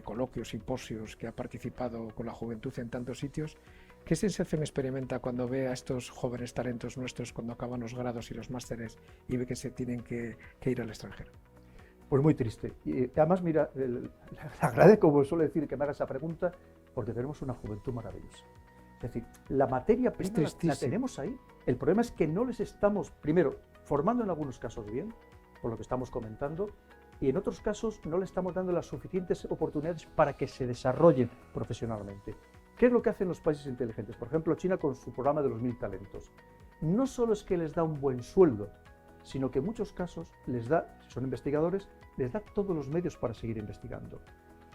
coloquios, simposios, que ha participado con la juventud en tantos sitios, ¿qué sensación experimenta cuando ve a estos jóvenes talentos nuestros cuando acaban los grados y los másteres y ve que se tienen que ir al extranjero? Pues muy triste. Y además, mira, le agradezco, como suele decir, que me haga esa pregunta, porque tenemos una juventud maravillosa. Es decir, la materia prima la tenemos ahí. El problema es que no les estamos, primero, formando en algunos casos bien, por lo que estamos comentando, y en otros casos no le estamos dando las suficientes oportunidades para que se desarrollen profesionalmente. ¿Qué es lo que hacen los países inteligentes? Por ejemplo, China con su programa de los 1000 talentos. No solo es que les da un buen sueldo, sino que en muchos casos les da, si son investigadores, les da todos los medios para seguir investigando.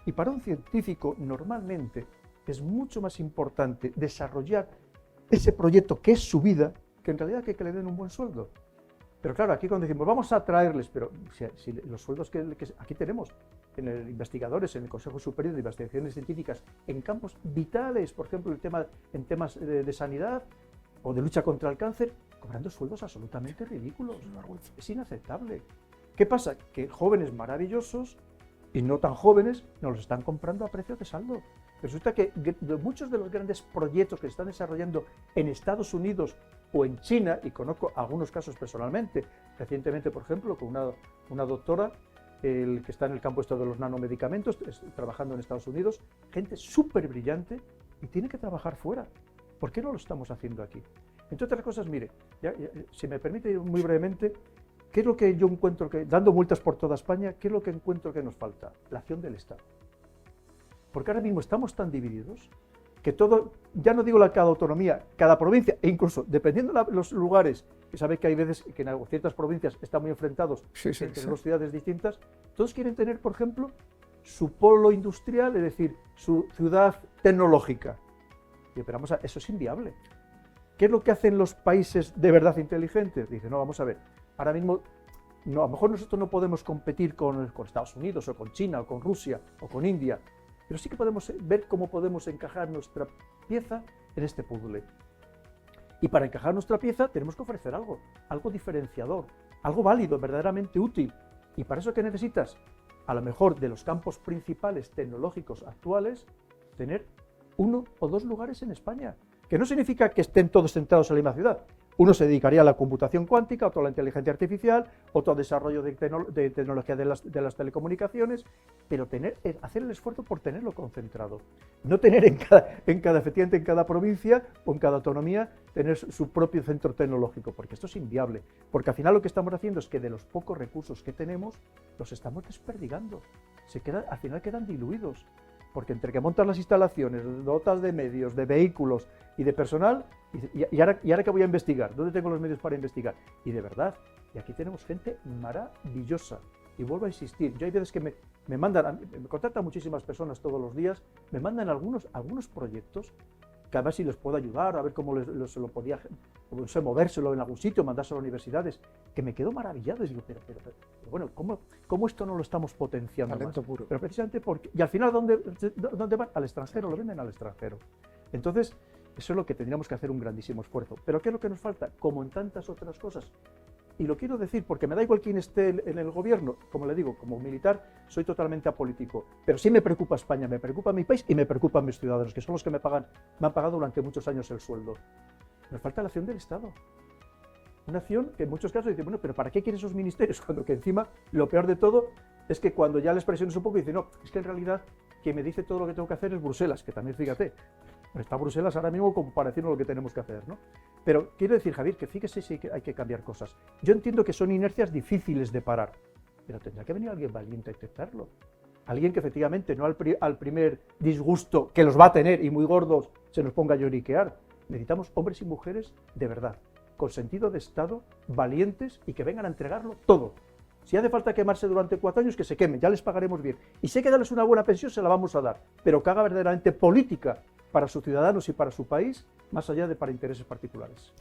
Y para un científico, normalmente, es mucho más importante desarrollar ese proyecto que es su vida, que en realidad que le den un buen sueldo. Pero claro, aquí cuando decimos, vamos a traerles, pero si los sueldos que aquí tenemos, en el investigadores, en el Consejo Superior de Investigaciones Científicas, en campos vitales, por ejemplo, en temas de sanidad o de lucha contra el cáncer, cobrando sueldos absolutamente ridículos. Es inaceptable. ¿Qué pasa? Que jóvenes maravillosos y no tan jóvenes nos los están comprando a precio de saldo. Resulta que muchos de los grandes proyectos que se están desarrollando en Estados Unidos o en China, y conozco algunos casos personalmente, recientemente, por ejemplo, con una doctora que está en el campo de los nanomedicamentos, trabajando en Estados Unidos, gente súper brillante y tiene que trabajar fuera. ¿Por qué no lo estamos haciendo aquí? Entre otras cosas, mire, si me permite muy brevemente, ¿qué es lo que yo encuentro dando vueltas por toda España, qué es lo que encuentro que nos falta? La acción del Estado. Porque ahora mismo estamos tan divididos que todo, ya no digo cada autonomía, cada provincia, e incluso dependiendo de los lugares, que sabéis que hay veces que en ciertas provincias están muy enfrentados entre dos ciudades distintas, todos quieren tener, por ejemplo, su polo industrial, es decir, su ciudad tecnológica. Y pero vamos eso es inviable. ¿Qué es lo que hacen los países de verdad inteligentes? Dicen, no, vamos a ver, ahora mismo, no, a lo mejor nosotros no podemos competir con Estados Unidos, o con China, o con Rusia, o con India, pero sí que podemos ver cómo podemos encajar nuestra pieza en este puzzle. Y para encajar nuestra pieza tenemos que ofrecer algo diferenciador, algo válido, verdaderamente útil. ¿Y para eso qué necesitas? A lo mejor de los campos principales tecnológicos actuales, tener 1 o 2 lugares en España, que no significa que estén todos centrados en la misma ciudad. Uno se dedicaría a la computación cuántica, otro a la inteligencia artificial, otro al desarrollo de tecnología de las telecomunicaciones, pero hacer el esfuerzo por tenerlo concentrado. No tener efectivamente en cada provincia o en cada autonomía tener su propio centro tecnológico, porque esto es inviable. Porque al final lo que estamos haciendo es que de los pocos recursos que tenemos, los estamos desperdigando. Al final quedan diluidos. Porque entre que montas las instalaciones, dotas de medios, de vehículos y de personal, y ahora que voy a investigar, ¿dónde tengo los medios para investigar? Y de verdad, y aquí tenemos gente maravillosa. Y vuelvo a insistir, yo hay veces que me contactan muchísimas personas todos los días, me mandan algunos proyectos, que a ver si les puedo ayudar, a ver cómo se lo podía, no sé, movérselo en algún sitio, mandárselo a universidades, que me quedo maravillado y digo, pero bueno, ¿cómo esto no lo estamos potenciando Talento más? puro. Pero precisamente porque, y al final, ¿dónde van? Al extranjero, lo venden al extranjero. Entonces, eso es lo que tendríamos que hacer un grandísimo esfuerzo. ¿Pero qué es lo que nos falta? Como en tantas otras cosas. Y lo quiero decir porque me da igual quién esté en el gobierno, como le digo, como militar soy totalmente apolítico, pero sí me preocupa España, me preocupa mi país y me preocupan mis ciudadanos, que son los que me han pagado durante muchos años el sueldo. Nos falta la acción del Estado. Una acción que en muchos casos dicen, bueno, pero ¿para qué quieren esos ministerios? Cuando que encima, lo peor de todo es que cuando ya les presiones un poco dicen, no, es que en realidad quien me dice todo lo que tengo que hacer es Bruselas, que también fíjate, está Bruselas ahora mismo como para decirnos lo que tenemos que hacer, ¿no? Pero quiero decir, Javier, que fíjese si hay que cambiar cosas. Yo entiendo que son inercias difíciles de parar, pero tendrá que venir alguien valiente a intentarlo. Alguien que efectivamente no al primer disgusto que los va a tener y muy gordos se nos ponga a lloriquear. Necesitamos hombres y mujeres de verdad, con sentido de Estado, valientes y que vengan a entregarlo todo. Si hace falta quemarse durante 4 años, que se queme, ya les pagaremos bien. Y si hay que darles una buena pensión, se la vamos a dar, pero que haga verdaderamente política para sus ciudadanos y para su país, más allá de para intereses particulares.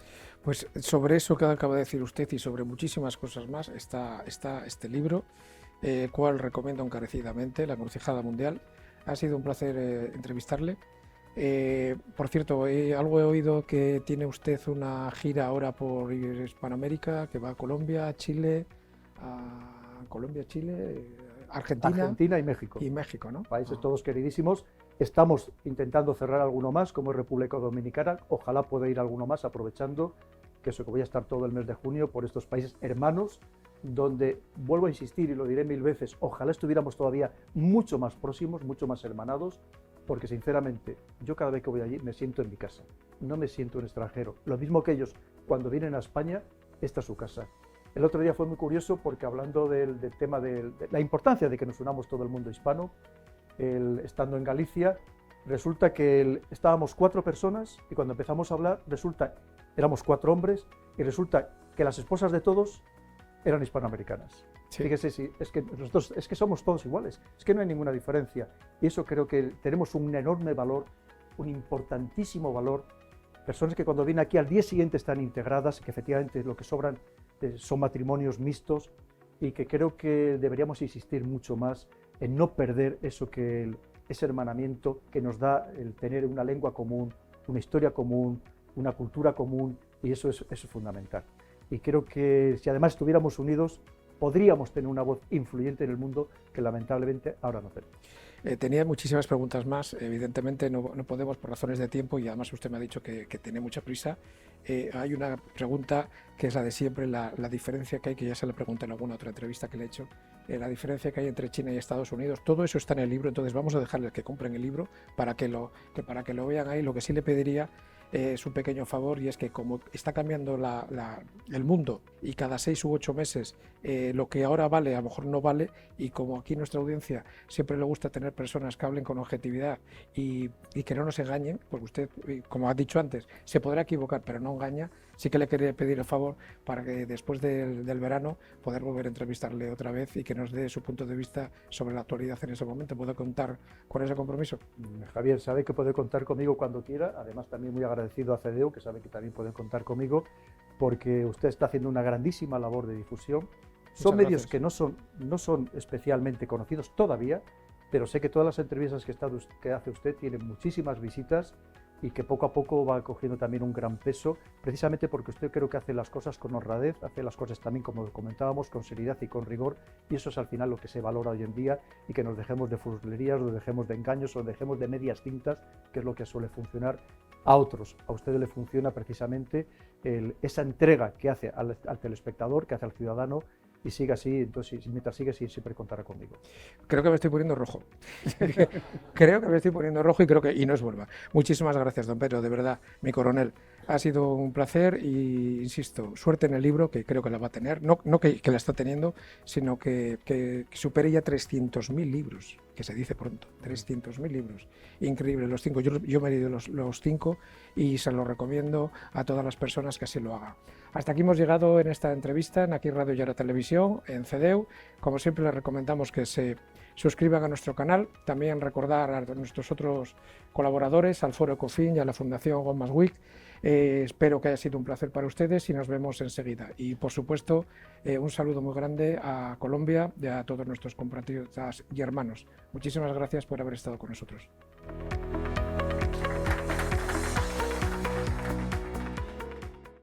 Pues sobre eso que acaba de decir usted y sobre muchísimas cosas más está este libro, el cual recomiendo encarecidamente, La Encrucijada Mundial. Ha sido un placer entrevistarle. Por cierto, algo he oído que tiene usted una gira ahora por Hispanoamérica, que va a Colombia, Chile, Argentina y México. Y México, ¿no? Países todos queridísimos. Estamos intentando cerrar alguno más, como es República Dominicana. Ojalá pueda ir alguno más, aprovechando que voy a estar todo el mes de junio por estos países hermanos, donde, vuelvo a insistir y lo diré 1000 veces, ojalá estuviéramos todavía mucho más próximos, mucho más hermanados, porque sinceramente yo cada vez que voy allí me siento en mi casa, no me siento un extranjero. Lo mismo que ellos, cuando vienen a España, esta es su casa. El otro día fue muy curioso porque hablando del tema de la importancia de que nos unamos todo el mundo hispano, estando en Galicia, resulta que estábamos 4 personas y cuando empezamos a hablar, éramos 4 hombres y resulta que las esposas de todos eran hispanoamericanas. Sí. Fíjese, sí, es que somos todos iguales, es que no hay ninguna diferencia. Y eso creo que tenemos un enorme valor, un importantísimo valor. Personas que cuando vienen aquí al día siguiente están integradas, que efectivamente lo que sobran son matrimonios mixtos y que creo que deberíamos insistir mucho más en no perder ese hermanamiento que nos da el tener una lengua común, una historia común, una cultura común, y eso es fundamental. Y creo que si además estuviéramos unidos, podríamos tener una voz influyente en el mundo que lamentablemente ahora no tenemos. Tenía muchísimas preguntas más, evidentemente no podemos por razones de tiempo y además usted me ha dicho que tiene mucha prisa. Hay una pregunta que es la de siempre, la diferencia que hay, que ya se le pregunté en alguna otra entrevista que le he hecho, la diferencia que hay entre China y Estados Unidos. Todo eso está en el libro, entonces vamos a dejarles que compren el libro para que lo vean ahí. Lo que sí le pediría es un pequeño favor, y es que como está cambiando el mundo y cada 6 u 8 meses lo que ahora vale a lo mejor no vale, y como aquí nuestra audiencia siempre le gusta tener personas que hablen con objetividad y que no nos engañen, porque usted, como ha dicho antes, se podrá equivocar pero no engaña, sí que le quería pedir el favor para que después del verano poder volver a entrevistarle otra vez y que nos dé su punto de vista sobre la actualidad en ese momento. ¿Puedo contar con ese compromiso? Javier sabe que puede contar conmigo cuando quiera, además también muy agradecido a CDU, que sabe que también puede contar conmigo, porque usted está haciendo una grandísima labor de difusión. Son medios que no son especialmente conocidos todavía, pero sé que todas las entrevistas que hace usted tienen muchísimas visitas y que poco a poco va cogiendo también un gran peso, precisamente porque usted creo que hace las cosas con honradez, hace las cosas también, como comentábamos, con seriedad y con rigor, y eso es al final lo que se valora hoy en día, y que nos dejemos de fruslerías, nos dejemos de engaños, nos dejemos de medias tintas, que es lo que suele funcionar a otros. A ustedes le funciona precisamente esa entrega que hace al telespectador, que hace al ciudadano, y siga así, entonces mientras sigue así, siempre contará conmigo. Creo que me estoy poniendo rojo. Creo que me estoy poniendo rojo y no es broma. Muchísimas gracias, don Pedro, de verdad, mi coronel. Ha sido un placer y, insisto, suerte en el libro, que creo que la va a tener, no que la está teniendo, sino que supere ya 300.000 libros, que se dice pronto, 300.000 libros. Increíble, los 5. Yo me he leído los 5 y se los recomiendo a todas las personas que así lo hagan. Hasta aquí hemos llegado en esta entrevista en Aquí Radio y Ahora Televisión, en CDEU. Como siempre les recomendamos que se suscriban a nuestro canal, también recordar a nuestros otros colaboradores, al Foro Ecofin y a la Fundación Go Más Week. Espero que haya sido un placer para ustedes y nos vemos enseguida. Y por supuesto, un saludo muy grande a Colombia y a todos nuestros compatriotas y hermanos. Muchísimas gracias por haber estado con nosotros.